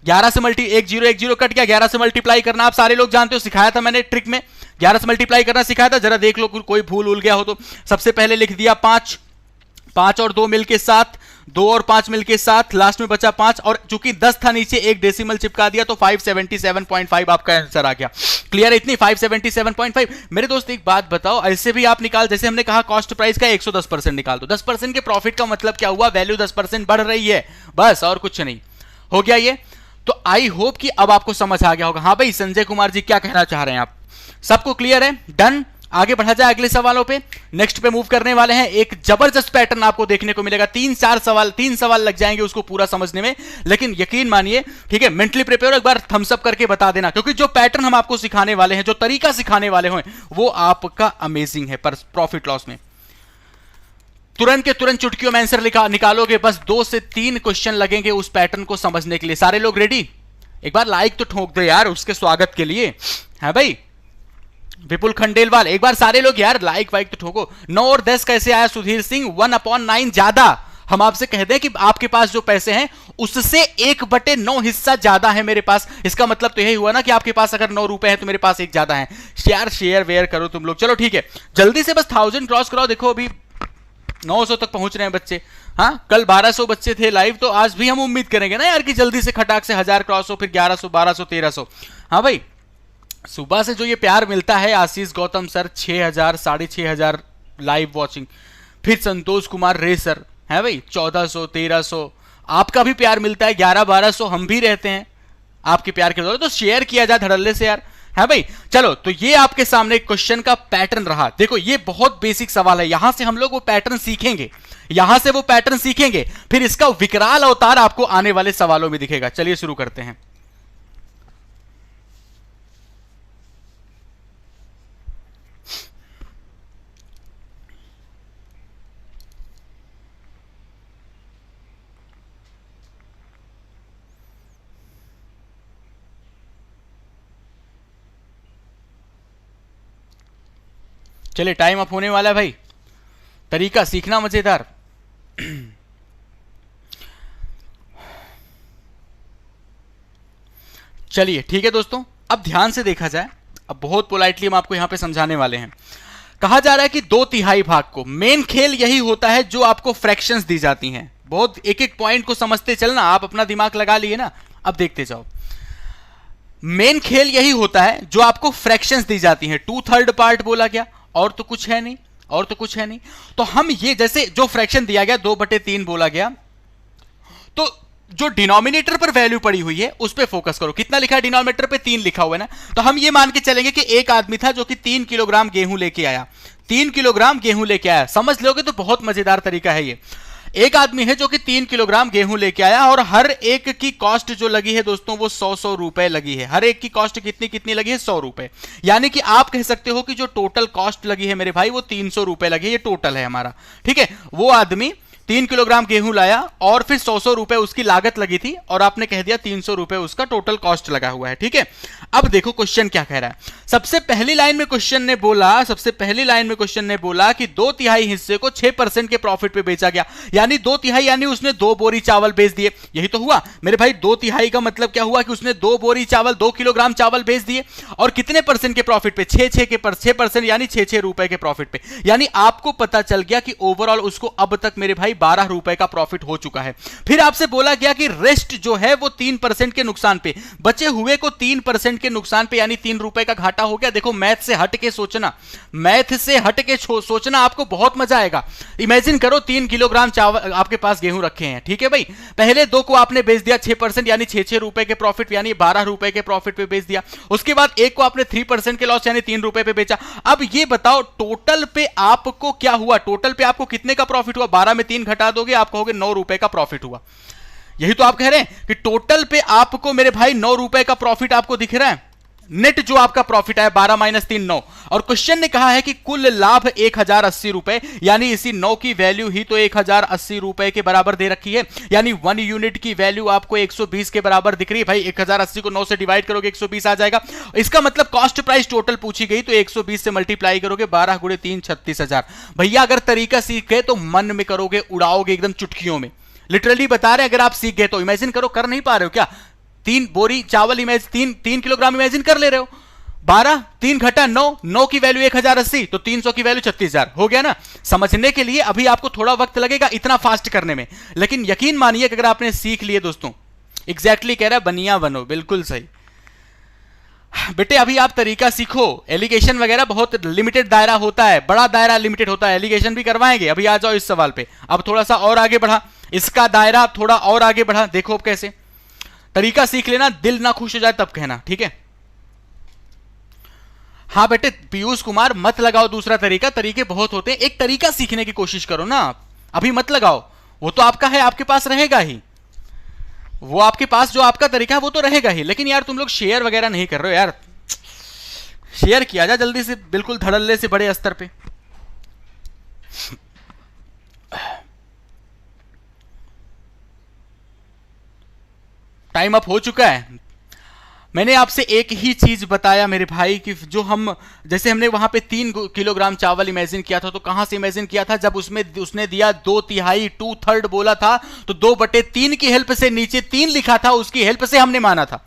A: 11 से 10 कट गया, 11 से मल्टीप्लाई करना आप सारे लोग जानते हो, सिखाया था मैंने ट्रिक में, 11 से मल्टीप्लाई करना सिखाया था। जरा देख लो कोई भूल उल गया हो तो। सबसे पहले लिख दिया 5, 5 और 2 मिलके 7, 2 और 5 मिलके 7, लास्ट में बचा 5, और चूंकि 10 था नीचे एक डेसिमल चिपका दिया तो 577.5 आपका आंसर आ गया। क्लियर है इतनी? 577.5। मेरे दोस्त एक बात बताओ, ऐसे भी आप निकाल, जैसे हमने कहा कॉस्ट प्राइस का 110% निकाल दो। 10% के प्रॉफिट का मतलब क्या हुआ? वैल्यू 10% बढ़ रही है, बस और कुछ नहीं। हो गया ये? तो आई होप कि अब आपको समझ आ गया होगा। हाँ भाई संजय कुमार जी क्या कहना चाह रहे हैं आप? सबको क्लियर है? डन। आगे बढ़ा जाए अगले सवालों पे। नेक्स्ट पे मूव करने वाले हैं। एक जबरदस्त पैटर्न आपको देखने को मिलेगा। 3 सवाल लग जाएंगे उसको पूरा समझने में, लेकिन यकीन मानिए, ठीक है, मेंटली प्रिपेयर, एक बार थम्स अप करके बता देना, क्योंकि जो पैटर्न हम आपको सिखाने वाले हैं, जो तरीका सिखाने वाले हैं, वो आपका अमेजिंग है। पर प्रॉफिट लॉस में तुरंत के तुरंत चुटकियों में आंसर निकालोगे। बस 2 से 3 क्वेश्चन लगेंगे उस पैटर्न को समझने के लिए। सारे लोग रेडी? एक बार लाइक तो ठोक दो यार उसके स्वागत के लिए। है भाई विपुल खंडेलवाल, एक बार सारे लोग यार लाइक वाइक तो ठोको। 9 और 10 कैसे आया सुधीर सिंह? 1/9 ज्यादा। हम आपसे कह दें कि आपके पास जो पैसे हैं उससे 1/9 हिस्सा ज्यादा है मेरे पास। इसका मतलब तो यही हुआ ना कि आपके पास अगर 9 रुपए है तो मेरे पास 1 ज्यादा है। शेयर वेयर करो तुम लोग। चलो ठीक है, जल्दी से बस 1000 क्रॉस कराओ। देखो अभी 900 तक पहुंच रहे हैं बच्चे। हाँ, कल 1200 बच्चे थे लाइव, तो आज भी हम उम्मीद करेंगे ना यार कि जल्दी से खटाक से 1000 क्रॉस हो, फिर 1100, 1200, 1300। हाँ भाई, सुबह से जो ये प्यार मिलता है, आशीष गौतम सर 6000, 6500 लाइव वॉचिंग, फिर संतोष कुमार रे सर है भाई 1400, 1300, आपका भी प्यार मिलता है 11, 1200, हम भी रहते हैं आपके प्यार के दौरान। तो शेयर किया जाए धड़ल्ले से यार, है भाई। चलो, तो ये आपके सामने क्वेश्चन का पैटर्न रहा। देखो ये बहुत बेसिक सवाल है, यहां से हम लोग वो पैटर्न सीखेंगे, यहां से वो पैटर्न सीखेंगे, फिर इसका विकराल अवतार आपको आने वाले सवालों में दिखेगा। चलिए शुरू करते हैं। चलिए टाइम अप होने वाला है भाई। तरीका सीखना मजेदार। चलिए ठीक है दोस्तों, अब ध्यान से देखा जाए। अब बहुत पोलाइटली हम आपको यहां पे समझाने वाले हैं। कहा जा रहा है कि 2/3 भाग को, मेन खेल यही होता है जो आपको फ्रैक्शंस दी जाती हैं। बहुत एक एक पॉइंट को समझते चलना, आप अपना दिमाग लगा लिए ना, अब देखते जाओ। मेन खेल यही होता है जो आपको फ्रैक्शंस दी जाती हैं। 2/3 पार्ट बोला गया, और तो कुछ है नहीं, और तो कुछ है नहीं। तो हम ये जैसे जो फ्रैक्शन दिया गया 2/3 बोला गया, तो जो डिनोमिनेटर पर वैल्यू पड़ी हुई है उस पे फोकस करो। कितना लिखा है डिनोमिनेटर पे? 3 लिखा हुआ है ना। तो हम ये मान के चलेंगे कि एक आदमी था जो कि 3 किलोग्राम गेहूं लेके आया। 3 किलोग्राम गेहूं लेके आया, समझ लोगे तो बहुत मजेदार तरीका है ये। एक आदमी है जो कि 3 किलोग्राम गेहूं लेके आया, और हर एक की कॉस्ट जो लगी है दोस्तों वो 100 रुपए लगी है। हर एक की कॉस्ट कितनी लगी है? 100 रुपए। यानी कि आप कह सकते हो कि जो टोटल कॉस्ट लगी है मेरे भाई वो 300 रुपए लगी है। ये टोटल है हमारा, ठीक है। वो आदमी 3 किलोग्राम गेहूं लाया और फिर 100 रुपए उसकी लागत लगी थी, और आपने कह दिया 300 रुपए उसका टोटल कॉस्ट लगा हुआ है, ठीक है। अब देखो क्वेश्चन क्या कह रहा है। सबसे पहली लाइन में क्वेश्चन ने बोला कि 2/3 हिस्से को 6% के प्रॉफिट पे बेचा गया, यानी 2/3 यानी उसने 2 बोरी चावल बेच दिए। यही तो हुआ मेरे भाई, 2/3 का मतलब क्या हुआ कि उसने 2 बोरी चावल 2 किलोग्राम चावल बेच दिए, और कितने परसेंट के प्रॉफिट पे? 6% यानी 6 रुपए के प्रॉफिट पे। यानी आपको पता चल गया कि ओवरऑल उसको अब तक मेरे भाई 12 रुपए का प्रॉफिट हो चुका है। फिर आपसे बोला गया कि रेस्ट जो है वो 3% के नुकसान पे, बचे हुए को 3% के नुकसान पे, यानी 3 रुपए का घाटा हो गया। देखो मैथ से हट के सोचना आपको बहुत मजा आएगा। इमेजिन करो 3 किलोग्राम चावल आपके पास गेहूं रखे हैं, ठीक है भाई, पहले 2 को आपने बेच दिया 6% यानी 6 रुपए के प्रॉफिट, यानी 12 रुपए के प्रॉफिट पे बेच दिया। उसके बाद एक को आपने 3% के लॉस यानी 3 रुपए पे बेचा। अब ये बताओ टोटल पे आपको क्या हुआ? टोटल पे आपको कितने का प्रॉफिट हुआ? 12 में 3 घटा दोगे आपको कहोगे 9 रुपए का प्रॉफिट हुआ। यही तो आप कह रहे हैं कि टोटल पे आपको मेरे भाई 9 रुपए का प्रॉफिट आपको दिख रहा है। नेट जो आपका प्रॉफिट है 12 - 3 9, और क्वेश्चन ने कहा है कि कुल लाभ 1080 रुपए, यानी इसी 9 की वैल्यू ही तो 1080 रुपए के बराबर दे रखी है, यानी 1 यूनिट की वैल्यू आपको 120 के बराबर दिख रही है। भाई 1080 को 9 से डिवाइड करोगे 120 आ जाएगा। इसका मतलब कॉस्ट प्राइस टोटल पूछी गई तो 120 से मल्टीप्लाई करोगे, 12 × 3 36,000। भैया अगर तरीका सीख गए तो मन में करोगे, उड़ाओगे एकदम चुटकियों में। लिटरली बता रहे हैं, अगर आप सीख गए तो इमेजिन करो, कर नहीं पा रहे हो क्या? 3 बोरी चावल तीन किलोग्राम इमेजिन कर ले रहे हो। 12 3 घटा 9 की वैल्यू 1080 तो 300 की वैल्यू 36,000 हो गया ना। समझने के लिए अभी आपको थोड़ा वक्त लगेगा इतना फास्ट करने में, लेकिन यकीन मानिए कि अगर आपने सीख लिए दोस्तों, एग्जैक्टली कह रहा है बनिया बनो, बिल्कुल सही बेटे। अभी आप तरीका सीखो, एलिगेशन वगैरह बहुत लिमिटेड दायरा होता है, बड़ा दायरा लिमिटेड होता है, एलिगेशन भी करवाएंगे। अभी आ जाओ इस सवाल पे, अब थोड़ा सा और आगे बढ़ा, इसका दायरा थोड़ा और आगे बढ़ा। देखो अब कैसे, तरीका सीख लेना, दिल ना खुश हो जाए तब कहना, ठीक है? हाँ बेटे पीयूष कुमार, मत लगाओ दूसरा तरीका, तरीके बहुत होते हैं, एक तरीका सीखने की कोशिश करो ना। अभी मत लगाओ, वो तो आपका है, आपके पास रहेगा ही, वो आपके पास जो आपका तरीका है वो तो रहेगा ही। लेकिन यार तुम लोग शेयर वगैरह नहीं कर रहे हो यार, शेयर किया जा जल्दी से, बिल्कुल धड़ल्ले से बड़े स्तर पे। टाइम अप हो चुका है। मैंने आपसे एक ही चीज बताया मेरे भाई कि जो हम, जैसे हमने वहां पे 3 किलोग्राम चावल इमेजिन किया था, तो कहां से इमेजिन किया था? जब उसने दिया 2/3 2/3 बोला था, तो 2/3 की हेल्प से नीचे 3 लिखा था, उसकी हेल्प से हमने माना था।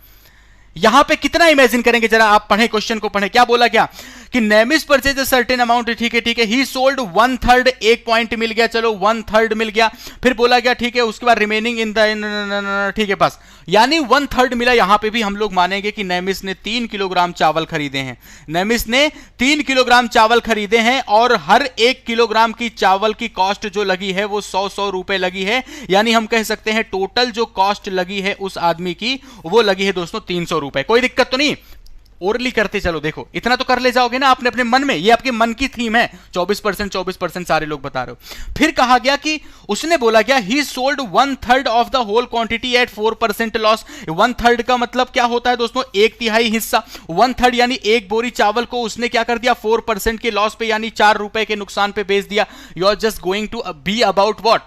A: यहां पे कितना इमेजिन करेंगे जरा आप पढ़े, क्वेश्चन को पढ़े। क्या बोला क्या कि नेमिस परचेज अ सर्टेन अमाउंट, ठीक है, ही सोल्ड 1/3, एक पॉइंट मिल गया, चलो 1/3 मिल गया। फिर बोला गया ठीक है, उसके बाद रिमेनिंग इन द, ठीक है बस, यानी 1/3 मिला। यहां पे भी हम लोग मानेंगे कि नेमिस ने 3 किलोग्राम चावल खरीदे हैं, नेमिस ने 3 किलोग्राम चावल खरीदे हैं, और हर 1 किलोग्राम की चावल की कॉस्ट जो लगी है वो 100 रुपए लगी है। यानी हम कह सकते हैं टोटल जो कॉस्ट लगी है उस आदमी की वो लगी है दोस्तों 300 रुपए। कोई दिक्कत तो नहीं, ओरली करते चलो, देखो इतना तो कर ले जाओगे ना आपने अपने मन में, ये आपके मन की थीम है। 24% सारे लोग बता रहे हो। फिर कहा गया कि उसने बोला गया he sold 1/3 of the whole quantity at 4% loss. 1/3 का मतलब क्या होता है दोस्तों? 1/3 हिस्सा। 1/3 यानी एक बोरी चावल को उसने क्या कर दिया? 4% के लॉस पे, यानी 4 रुपए के नुकसान पे बेच दिया। You are just going to be about what?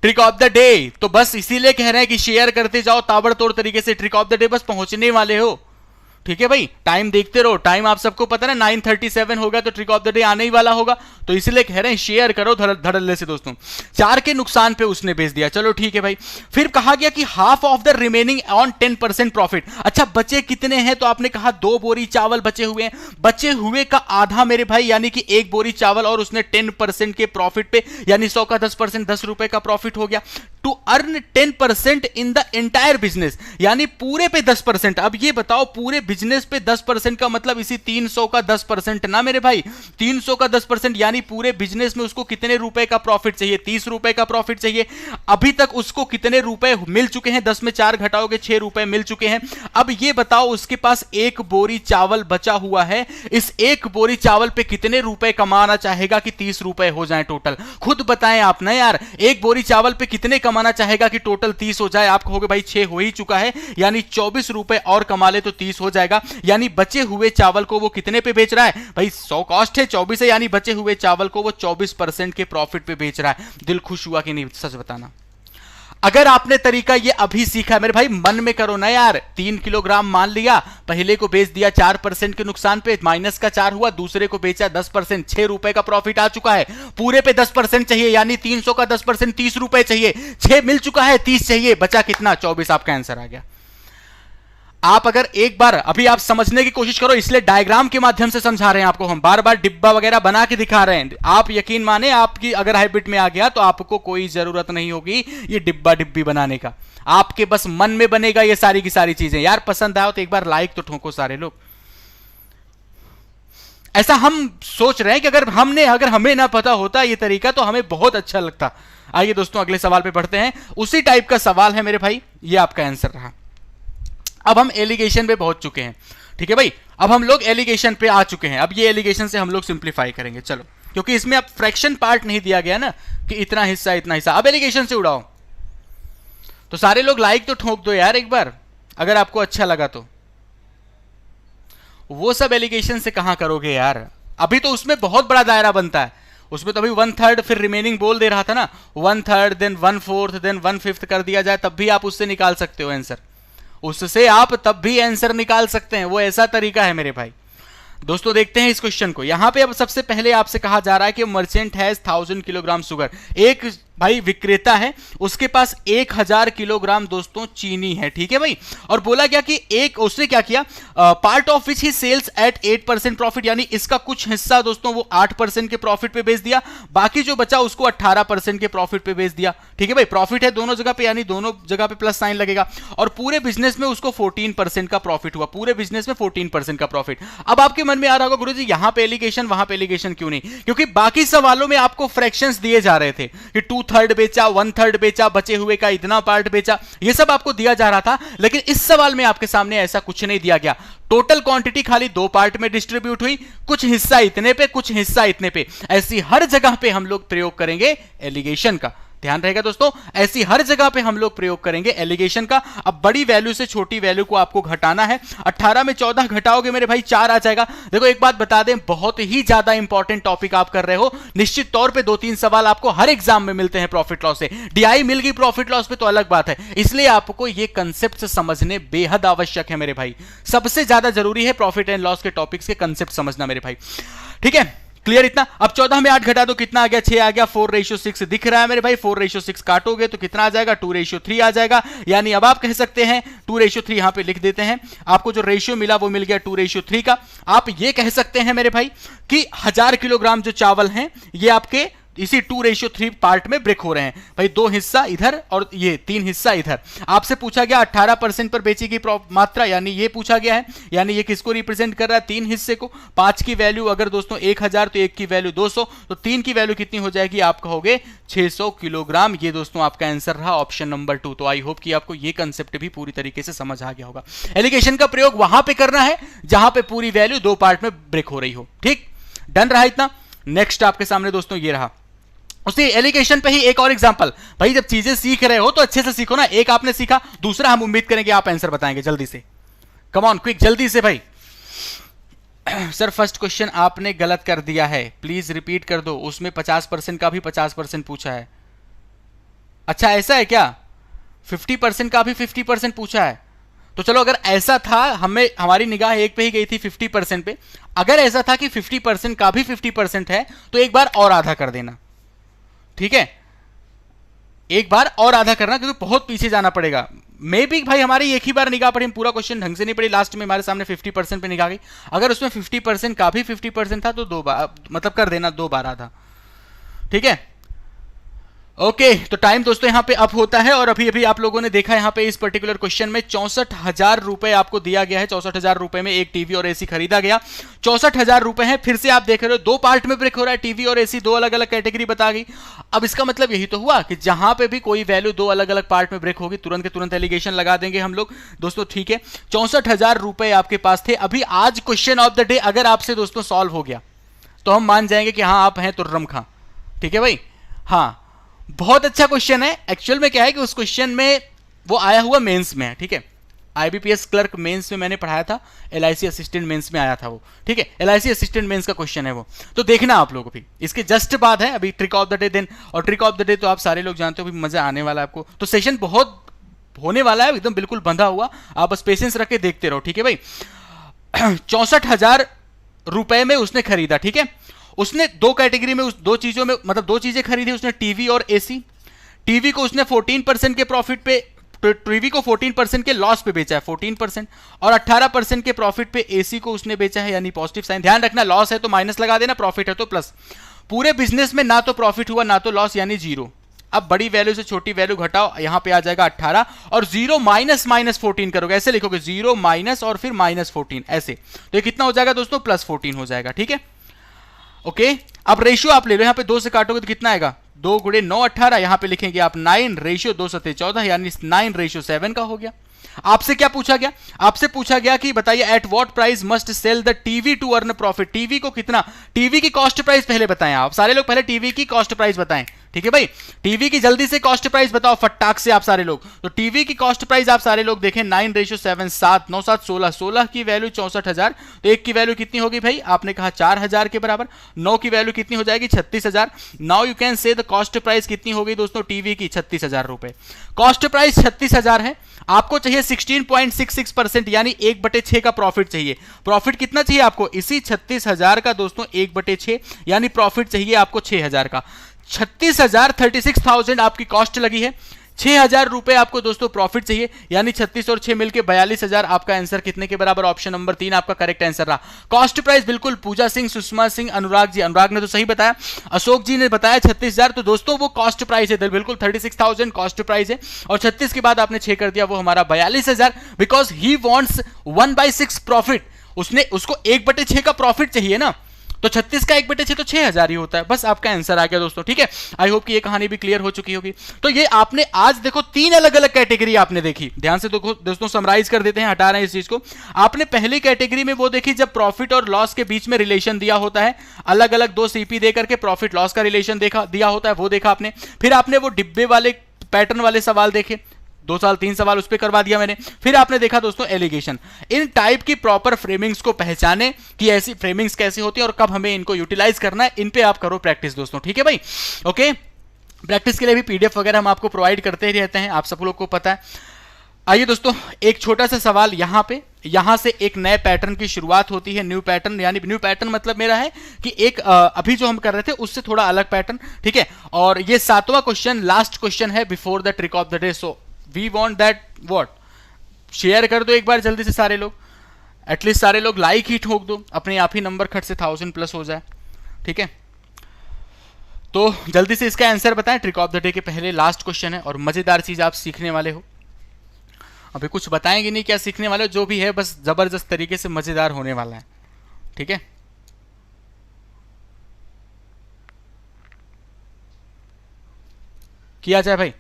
A: Trick of the day. तो बस इसीलिए कह रहे हैं कि शेयर करते जाओ ताबड़तोड़ तरीके से, ट्रिक ऑफ द डे बस पहुंचने वाले हो, ठीक है भाई? टाइम देखते रहो, टाइम आप सबको पता है ना 9:37 होगा तो ट्रिक ऑफ द डे आने ही वाला होगा, तो इसलिए कह रहे हैं शेयर करो धड़ल्ले से दोस्तों। 4 के नुकसान पे उसने बेच दिया, चलो ठीक है भाई। फिर कहा गया कि half of the remaining on 10% profit. अच्छा बचे कितने हैं? तो आपने कहा 2 बोरी चावल बचे हुए हैं, बचे हुए का आधा मेरे भाई यानी कि 1 बोरी चावल, और उसने 10% के प्रॉफिट पे, यानी 100 का 10%, 10 रुपए का प्रॉफिट हो गया। To earn 10% in the entire business, यानी पूरे पे 10%। अब ये बताओ पूरे बिजनेस पे 10% का मतलब इसी 300 का 10% ना मेरे भाई, 300 का 10%, यानी पूरे बिजनेस में उसको कितने रुपए का प्रॉफिट चाहिए? 30 रुपए का प्रॉफिट चाहिए। अभी तक उसको कितने रुपए मिल चुके हैं? 10 में 4 घटाओगे 6 रुपए मिल चुके हैं। अब ये बताओ उसके पास 1 बोरी चावल बचा हुआ है, इस 1 बोरी चावल पे कितने रुपए कमाना चाहेगा कि 30 रुपए हो जाए टोटल? खुद बताएं आप ना यार, 1 बोरी चावल पे कितने कमाना चाहेगा कि टोटल 30 हो जाए? आप कहोगे भाई 6 हो ही चुका है, यानी 24 रुपए और कमा ले तो 30 हो जाएगा। यानी बचे हुए चावल को वो कितने पे बेच रहा है भाई? 100 कॉस्ट है, 24 है, यानी बचे हुए चावल को वो 24% के प्रॉफिट पे बेच रहा है। दिल खुश हुआ कि नहीं? सच बताना। अगर आपने तरीका ये अभी सीखा मेरे भाई, मन में करो ना यार, 3 किलोग्राम मान लिया, पहले को बेच दिया 4% के नुकसान पे, माइनस का 4 हुआ, दूसरे को बेचा 10%, 6 रुपए का प्रॉफिट आ चुका है। पूरे पे 10% चाहिए, यानी 300 का 10% 30 रुपए चाहिए, 6 मिल चुका है, 30 चाहिए, बचा कितना? 24। आपका आंसर आ गया। आप अगर एक बार अभी आप समझने की कोशिश करो, इसलिए डायग्राम के माध्यम से समझा रहे हैं आपको, हम बार बार डिब्बा वगैरह बना के दिखा रहे हैं। आप यकीन माने, आपकी अगर हैबिट में आ गया तो आपको कोई जरूरत नहीं होगी ये डिब्बा डिब्बी बनाने का, आपके बस मन में बनेगा ये सारी की सारी चीजें। यार पसंद आया तो एक बार लाइक तो ठोको सारे लोग। ऐसा हम सोच रहे हैं कि अगर हमें ना पता होता ये तरीका तो हमें बहुत अच्छा लगता। आइए दोस्तों अगले सवाल पे बढ़ते हैं। उसी टाइप का सवाल है मेरे भाई, ये आपका आंसर रहा। अब हम एलिगेशन पे पहुंच चुके हैं, ठीक है भाई। अब हम लोग एलिगेशन पे आ चुके हैं। अब ये एलिगेशन से हम लोग सिंप्लीफाई करेंगे, चलो, क्योंकि इसमें अब फ्रैक्शन पार्ट नहीं दिया गया ना कि इतना हिस्सा इतना हिस्सा। अब एलिगेशन से उड़ाओ तो सारे लोग लाइक तो ठोक दो यार एक बार, अगर आपको अच्छा लगा तो। वो सब एलिगेशन से कहां करोगे यार, अभी तो उसमें बहुत बड़ा दायरा बनता है। उसमें तो अभी 1/3 फिर रिमेनिंग बोल दे रहा था ना, 1/3 देन 1/4 देन 1/5 कर दिया जाए तब भी आप उससे निकाल सकते हो आंसर, उससे आप तब भी आंसर निकाल सकते हैं। वो ऐसा तरीका है मेरे भाई। दोस्तों देखते हैं इस क्वेश्चन को। यहां पे अब सबसे पहले आपसे कहा जा रहा है कि मर्चेंट हैज 1000 किलोग्राम शुगर। एक भाई विक्रेता है, उसके पास 1000 किलोग्राम दोस्तों चीनी है, ठीक है भाई। और बोला गया कि उसने क्या किया, part of which he sells at 8% profit, यानी इसका कुछ हिस्सा दोस्तों वो 8% के प्रॉफिट पे बेच दिया, बाकी जो बचा उसको 18% के प्रॉफिट पे बेच दिया, ठीक है भाई। प्रॉफिट है दोनों जगह पे, यानी दोनों जगह पे प्लस साइन लगेगा। और पूरे बिजनेस में उसको 14% का प्रॉफिट हुआ, पूरे बिजनेस में 14% का प्रॉफिट। अब आपके मन में आ रहा होगा गुरुजी यहां पे एलिगेशन वहां पे एलिगेशन क्यों नहीं, क्योंकि बाकी सवालों में आपको फ्रैक्शंस दिए जा रहे थे कि 2/3 बेचा, 1/3 बेचा, बचे हुए का इतना पार्ट बेचा, ये सब आपको दिया जा रहा था। लेकिन इस सवाल में आपके सामने ऐसा कुछ नहीं दिया गया। टोटल क्वांटिटी खाली 2 पार्ट में डिस्ट्रीब्यूट हुई, कुछ हिस्सा इतने पे, कुछ हिस्सा इतने पे। ऐसी हर जगह पे हम लोग प्रयोग करेंगे एलिगेशन का, ध्यान रहेगा दोस्तों। ऐसी हर जगह पे हम लोग प्रयोग करेंगे एलिगेशन का। अब बड़ी वैल्यू से छोटी वैल्यू को आपको घटाना है। 18 में 14 घटाओगे मेरे भाई 4 आ जाएगा। देखो एक बात बता दें, बहुत ही ज्यादा इंपॉर्टेंट टॉपिक आप कर रहे हो। निश्चित तौर पे 2-3 सवाल आपको हर एग्जाम में मिलते हैं प्रॉफिट लॉस से। डीआई मिल गई प्रॉफिट लॉस पे तो अलग बात है, इसलिए आपको ये कंसेप्ट समझने बेहद आवश्यक है मेरे भाई। सबसे ज्यादा जरूरी है प्रॉफिट एंड लॉस के टॉपिक्स के कंसेप्ट समझना मेरे भाई, ठीक है। क्लियर इतना। अब 14 में 8 घटा दो, कितना आ गया? 6 आ गया। 4:6 दिख रहा है मेरे भाई। 4:6 काटोगे तो कितना आ जाएगा? 2:3 आ जाएगा। यानी अब आप कह सकते हैं 2:3 यहां पे लिख देते हैं। आपको जो रेशियो मिला वो मिल गया 2:3 का। आप ये कह सकते हैं मेरे भाई कि 1000 किलोग्राम जो चावल हैं ये आपके इसी 2:3 पार्ट में ब्रेक हो रहे हैं भाई। 2 हिस्सा इधर और ये 3 हिस्सा इधर। आपसे पूछा गया 18% पर बेची गई मात्रा, यानी ये पूछा गया है, यानी ये किसको रिप्रेजेंट कर रहा है? 3 हिस्से को। 5 की वैल्यू अगर दोस्तों 1000 तो 1 की वैल्यू 200, तो 3 की वैल्यू कितनी हो जाएगी? आप कहोगे 600 किलोग्राम। ये दोस्तों आपका आंसर रहा ऑप्शन नंबर 2। तो आई होप कि आपको ये कंसेप्ट भी पूरी तरीके से समझ आ गया होगा। एलिगेशन का प्रयोग वहां पे करना है जहां पे पूरी वैल्यू 2 पार्ट में ब्रेक हो रही हो, ठीक। डन रहा इतना। नेक्स्ट आपके सामने दोस्तों ये रहा, उसी एलिगेशन पे ही एक और एग्जांपल। भाई जब चीजें सीख रहे हो तो अच्छे से सीखो ना। एक आपने सीखा, दूसरा हम उम्मीद करेंगे आप आंसर बताएंगे जल्दी से। कम ऑन क्विक, जल्दी से भाई। सर फर्स्ट क्वेश्चन आपने गलत कर दिया है, प्लीज रिपीट कर दो। उसमें 50% का भी 50% पूछा है। अच्छा ऐसा है क्या? 50% का भी 50% पूछा है? तो चलो अगर ऐसा था, हमारी निगाह एक पे ही गई थी 50% पे। अगर ऐसा था कि 50% का भी 50% है तो एक बार और आधा कर देना, ठीक है। एक बार और आधा करना, क्योंकि बहुत पीछे जाना पड़ेगा। मे भी भाई हमारी एक ही बार निगाह पड़ी, पूरा क्वेश्चन ढंग से नहीं पड़ी, लास्ट में हमारे सामने 50% पे निगाह गई। अगर उसमें 50% का भी 50% था तो 2 बार मतलब कर देना, 2 बार आधा, ठीक है। ओके तो टाइम दोस्तों यहां पे अप होता है। और अभी अभी आप लोगों ने देखा यहां पे इस पर्टिकुलर क्वेश्चन में 64,000 रुपए आपको दिया गया है। 64,000 रुपए में एक टीवी और एसी खरीदा गया। 64,000 रुपए है। फिर से आप देख रहे हो 2 पार्ट में ब्रेक हो रहा है। टीवी और एसी 2 अलग अलग कैटेगरी बता गई। अब इसका मतलब यही तो हुआ कि जहां पे भी कोई वैल्यू 2 अलग अलग पार्ट में ब्रेक होगी तुरंत के तुरंत एलिगेशन लगा देंगे हम लोग दोस्तों, ठीक है। 64,000 रुपए आपके पास थे। अभी आज क्वेश्चन ऑफ द डे अगर आपसे दोस्तों सॉल्व हो गया तो हम मान जाएंगे कि हाँ आप हैं तुर्रम खां, ठीक है भाई। हाँ बहुत अच्छा क्वेश्चन है। एक्चुअल में क्या है कि उस क्वेश्चन में वो आया हुआ मेंस में है, ठीक है। आईबीपीएस क्लर्क मेंस में मैंने पढ़ाया था, एलआईसी असिस्टेंट मेंस में आया था वो, ठीक है, एलआईसी असिस्टेंट मेंस का क्वेश्चन है वो, तो देखना आप लोग भी, इसके जस्ट बाद है अभी trick of the day then, और ट्रिक ऑफ द डे तो आप सारे लोग जानते हो, मजा आने वाला है आपको, तो सेशन बहुत होने वाला है एकदम बिल्कुल बंधा हुआ, आप बस पेशेंस रख के देखते रहो, ठीक है भाई। 64,000 रुपए में उसने खरीदा, ठीक है, उसने दो कैटेगरी में, उस दो चीजों में, मतलब दो चीजें खरीदी उसने, टीवी और एसी। टीवी को उसने 14% के प्रॉफिट पे, टीवी को 14% के लॉस पे बेचा है, 14%, और 18% के प्रॉफिट पे एसी को उसने बेचा है, यानी पॉजिटिव साइन। ध्यान रखना, लॉस है तो माइनस लगा देना, प्रॉफिट है तो प्लस। पूरे बिजनेस में ना तो प्रॉफिट हुआ ना तो लॉस, यानी जीरो। अब बड़ी वैल्यू से छोटी वैल्यू घटाओ, यहां पे आ जाएगा 18, और 0 माइनस माइनस 14 करोगे, ऐसे लिखोगे 0 माइनस और फिर माइनस 14, ऐसे, तो ये कितना हो जाएगा दोस्तों, प्लस 14 हो जाएगा, ठीक है, ओके। अब रेशियो आप ले लो, यहां पे 2 से काटोगे तो कितना आएगा, 2 गुणे 9 18, यहां पे लिखेंगे आप 9 रेशियो 2 सत्ते 14, यानी 9 रेशियो 7 का हो गया। आपसे क्या पूछा गया, आपसे पूछा गया कि बताइए at what price must sell the TV to earn profit. TV को कितना, टीवी की कॉस्ट प्राइस पहले बताएं, आप सारे लोग पहले टीवी की कॉस्ट प्राइस बताएं, ठीक है भाई, टीवी की जल्दी से कॉस्ट प्राइस बताओ फटाक से आप सारे लोग। तो टीवी की कॉस्ट प्राइस आप सारे लोग देखें, 9 रेशियो 7, 7 9 7 16, 16 की वैल्यू 64,000, तो एक की वैल्यू कितनी होगी भाई, आपने कहा 4,000 के बराबर, 9 की वैल्यू कितनी हो जाएगी, 36,000। Now you can say the cost price कितनी होगी दोस्तों टीवी की, 36,000 रुपए। कॉस्ट प्राइस 36,000 है, आपको चाहिए 16.66%, यानी 1/6 का प्रॉफिट चाहिए। प्रॉफिट कितना चाहिए आपको, इसी 36,000 का दोस्तों 1/6, यानी प्रॉफिट चाहिए आपको 6,000 का। 36,000 36,000 आपकी कॉस्ट लगी है, 6,000 रुपए आपको दोस्तों प्रॉफिट चाहिए, यानी 36 और 6 मिलकर 42,000। आपका आंसर कितने के बराबर, ऑप्शन नंबर 3 आपका करेक्ट आंसर रहा। कॉस्ट प्राइस बिल्कुल पूजा सिंह, सुषमा सिंह, अनुराग जी, अनुराग ने तो सही बताया, अशोक जी ने बताया 36,000, तो दोस्तों वो कॉस्ट प्राइस है, बिल्कुल 36,000 कॉस्ट प्राइस है, और 36 के बाद आपने 6 कर दिया, वो हमारा 42,000, बिकॉज ही वॉन्ट्स 1/6 प्रॉफिट, उसने उसको 1/6 का प्रॉफिट चाहिए ना, तो 36 का 1/6 तो 6,000 ही होता है, बस आपका आंसर आ गया दोस्तों, ठीक है। आई होप कि ये कहानी भी क्लियर हो चुकी होगी। तो ये आपने आज देखो 3 अलग अलग कैटेगरी आपने देखी, ध्यान से देखो दोस्तों, समराइज कर देते हैं, हटा रहे हैं इस चीज को। आपने पहली कैटेगरी में वो देखी जब प्रॉफिट और लॉस के बीच में रिलेशन दिया होता है, अलग अलग 2 सीपी दे करके प्रॉफिट लॉस का रिलेशन देखा दिया होता है, वो देखा आपने। फिर आपने वो डिब्बे वाले पैटर्न वाले सवाल देखे, 2 साल 3 सवाल उस पर करवा दिया मैंने। फिर आपने देखा दोस्तों एलिगेशन। इन टाइप की प्रॉपर फ्रेमिंग्स को पहचाने कि ऐसी फ्रेमिंग्स कैसी होती है और कब हमें इनको यूटिलाइज करना है, इन पे आप करो प्रैक्टिस दोस्तों, ठीक है भाई, ओके। प्रैक्टिस के लिए भी पीडीएफ वगैरह हम आपको प्रोवाइड करते ही रहते हैं, आप सब लोग को पता है। आइए दोस्तों, एक छोटा सा सवाल यहां पे, यहां से एक नए पैटर्न की शुरुआत होती है। न्यू पैटर्न, यानी न्यू पैटर्न मतलब मेरा है कि एक अभी जो हम कर रहे थे उससे थोड़ा अलग पैटर्न, ठीक है। और ये 7वां क्वेश्चन, लास्ट क्वेश्चन है before the trick of the day. So we want that what, share कर दो एक बार जल्दी से सारे लोग, एटलीस्ट सारे लोग लाइक ही ठोक दो, अपने आप ही नंबर खट से 1000 प्लस हो जाए, ठीक है। तो जल्दी से इसका आंसर बताएं, ट्रिक ऑफ द डे के पहले लास्ट क्वेश्चन है, और मजेदार चीज आप सीखने वाले हो। अभी कुछ बताएंगे नहीं क्या सीखने वाले हो, जो भी है बस जबरदस्त तरीके से मजेदार होने वाला है, ठीक है। किया जाए भाई,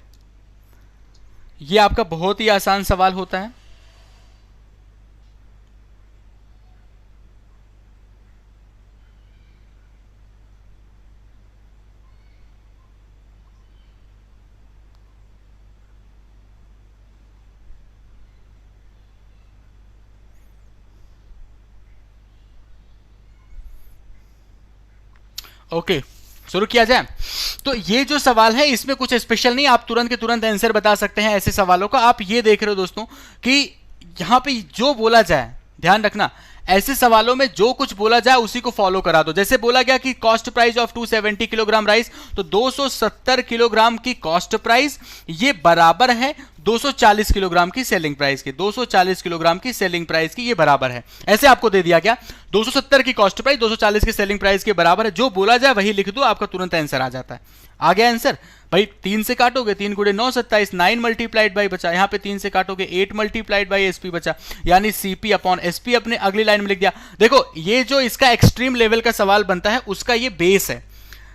A: ये आपका बहुत ही आसान सवाल होता है। ओके, शुरू किया जाए। तो ये जो सवाल है इसमें कुछ स्पेशल नहीं, आप तुरंत के तुरंत आंसर बता सकते हैं ऐसे सवालों का। आप ये देख रहे हो दोस्तों कि यहां पे जो बोला जाए, ध्यान रखना, ऐसे सवालों में जो कुछ बोला जाए उसी को फॉलो करा दो। जैसे बोला गया कि cost price of 270 kilogram rice, तो 270 किलोग्राम की कॉस्ट प्राइस ये बराबर है 240 किलोग्राम की सेलिंग प्राइस की, 240 किलोग्राम की सेलिंग प्राइस की ये बराबर है। ऐसे आपको दे दिया गया 270 की कॉस्ट प्राइस 240 की सेलिंग प्राइस के बराबर है, जो बोला जाए वही लिख दो, आपका तुरंत आंसर आ जाता है। आ गया आंसर भाई, 3 से काटोगे 3 गुणे 9 27, 9 मल्टीप्लाइड बाई बचा, यहां पे 3 से काटोगे 8 मल्टीप्लाइड बाई एसपी बचा, यानी सीपी अपॉन एसपी अपने अगली लाइन में लिख दिया। देखो ये जो इसका एक्सट्रीम लेवल का सवाल बनता है उसका ये बेस है,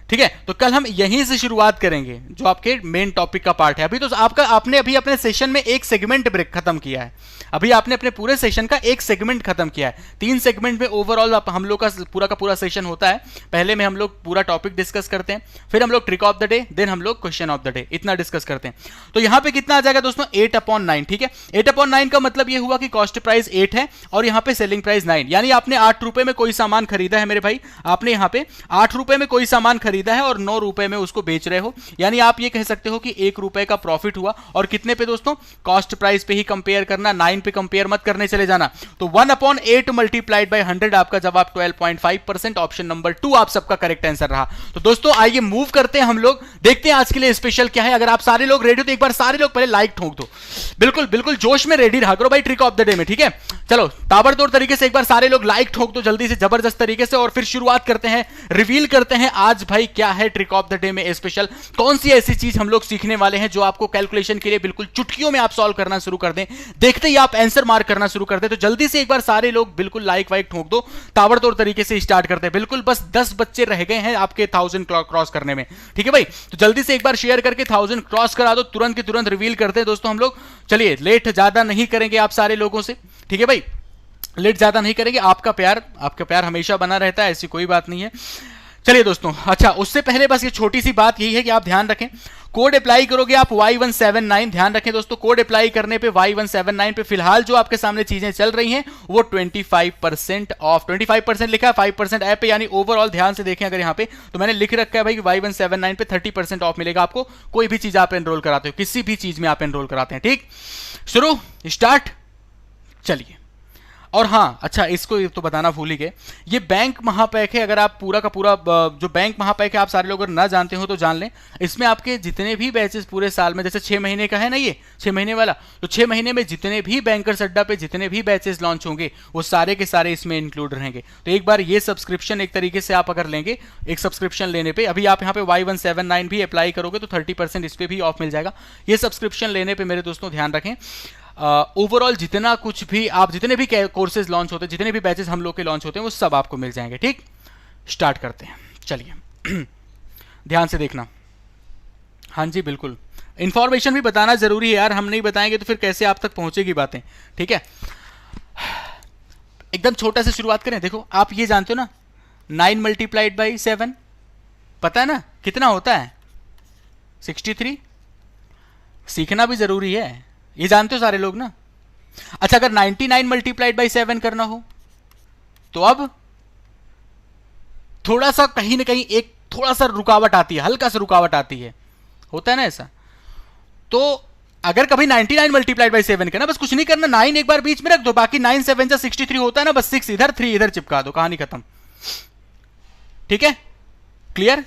A: ठीक है। तो कल हम यहीं से शुरुआत करेंगे जो आपके मेन टॉपिक का पार्ट है। अभी तो आपने अभी अपने सेशन में एक सेगमेंट ब्रेक खत्म किया है, अभी आपने अपने पूरे सेशन का एक सेगमेंट खत्म किया है। 3 सेगमेंट में ओवरऑल हम लोग का पूरा सेशन होता है। पहले में हम लोग पूरा टॉपिक डिस्कस करते हैं, फिर हम लोग trick of the day, then हम लोग क्वेश्चन ऑफ द डे, इतना डिस्कस करते हैं। तो यहां पे कितना आ जाएगा दोस्तों, 8/9। ठीक है, 8/9 का मतलब ये हुआ कि कॉस्ट प्राइस 8 है और यहां पे सेलिंग प्राइस 9, यानी आपने 8 रुपए में कोई सामान खरीदा है मेरे भाई, आपने यहां पे 8 रुपए में कोई सामान खरीदा है और 9 रुपए में उसको बेच रहे हो, यानी आप ये कह सकते हो कि 1 रुपए का प्रॉफिट हुआ। और कितने पे दोस्तों, कॉस्ट प्राइस पे ही कंपेयर करना, 9 पे कंपेयर मत करने चले जाना। तो 1/8 मल्टीप्लाइड बाय 100, आपका जवाब 12.5%, ऑप्शन नंबर 2 आप सबका करेक्ट आंसर रहा। तो दोस्तों आइए मूव करते हैं हम लोग, देखते हैं आज के लिए स्पेशल क्या है। अगर आप सारे लोग रेडी हो तो एक बार सारे लोग पहले लाइक ठोक दो, बिल्कुल बिल्कुल जोश में रेडी रहा करो भाई ट्रिक ऑफ द डे में। ठीक है, चलो ताबड़तोड़ तरीके से एक बार सारे लोग लाइक ठोक दो जल्दी से, जबरदस्त तरीके से। और फिर शुरुआत करते हैं, रिवील करते हैं आज भाई क्या है ट्रिक ऑफ द डे में स्पेशल, कौन सी ऐसी चीज हम लोग सीखने वाले हैं जो आपको कैलकुलेशन के लिए बिल्कुल चुटकियों में आप सॉल्व करना शुरू कर दें, देखते ही आप आंसर मार्क करना शुरू कर दें। तो जल्दी से एक बार सारे लोग बिल्कुल लाइक वाइक ठोक दो, ताबड़तोड़ तरीके से स्टार्ट करते हैं। बिल्कुल बस 10 बच्चे रह गए हैं आपके 1000 क्रॉस करने में। ठीक है भाई, तो जल्दी से एक बार शेयर करके 1000 क्रॉस करा दो, तुरंत की तुरंत रिवील करते हैं दोस्तों हम लोग। चलिए लेट ज्यादा नहीं करेंगे आप सारे लोगों से, ठीक है भाई, लेट ज्यादा नहीं करेंगे। आपका प्यार हमेशा बना रहता है, ऐसी कोई बात नहीं है। चलिए दोस्तों, अच्छा उससे पहले बस ये छोटी सी बात यही है कि आप ध्यान रखें, कोड अप्लाई करोगे आप Y179, ध्यान रखें दोस्तों, कोड अप्लाई करने पे Y179 पे फिलहाल जो आपके सामने चीजें चल रही हैं वो 25% ऑफ, 25% लिखा है, 5% ऐप पे, यानी ओवरऑल ध्यान से देखें अगर यहाँ पे तो मैंने लिख रखा है भाई कि Y179 पे 30% ऑफ मिलेगा आपको, कोई भी चीज आप एनरोल कराते हो, किसी भी चीज में आप एनरोल कराते हैं। ठीक, शुरू स्टार्ट, चलिए। और हाँ अच्छा, इसको तो बताना भूल ही गए, ये बैंक महापैक है। अगर आप पूरा का पूरा जो बैंक महापैक है आप सारे लोग अगर ना जानते हो तो जान लें, इसमें आपके जितने भी बैचेस पूरे साल में, जैसे 6 महीने का है ना ये 6 महीने वाला, तो 6 महीने में जितने भी बैंकर्स अड्डा पे जितने भी बैचेस लॉन्च होंगे वो सारे के सारे इसमें इंक्लूड रहेंगे। तो एक बार ये सब्सक्रिप्शन एक तरीके से आप अगर लेंगे, एक सब्सक्रिप्शन लेने पर, अभी आप यहाँ पे Y179 भी अप्लाई करोगे तो 30% इस पर भी ऑफ मिल जाएगा। ये सब्सक्रिप्शन लेने पर मेरे दोस्तों ध्यान रखें, ओवरऑल जितना कुछ भी आप, जितने भी कोर्सेज लॉन्च होते हैं, जितने भी बैचेस हम लोग के लॉन्च होते हैं वो सब आपको मिल जाएंगे। ठीक, स्टार्ट करते हैं, चलिए ध्यान से देखना। हाँ जी बिल्कुल, इंफॉर्मेशन भी बताना जरूरी है यार, हम नहीं बताएंगे तो फिर कैसे आप तक पहुंचेगी बातें। ठीक है, एकदम छोटा से शुरुआत करें। देखो आप ये जानते हो ना 9 मल्टीप्लाइड बाई 7 पता है ना कितना होता है, 63। सीखना भी जरूरी है, ये जानते हो सारे लोग ना। अच्छा अगर 99 मल्टीप्लाइड बाई 7 करना हो तो अब थोड़ा सा कहीं ना कहीं एक थोड़ा सा रुकावट आती है, हल्का सा रुकावट आती है, होता है ना ऐसा। तो अगर कभी 99 मल्टीप्लाइड बाई 7 करना, बस कुछ नहीं करना, 9 एक बार बीच में रख दो, बाकी 9 7 जा 63 होता है ना, बस 6 इधर 3 इधर चिपका दो, कहानी खत्म। ठीक है, क्लियर।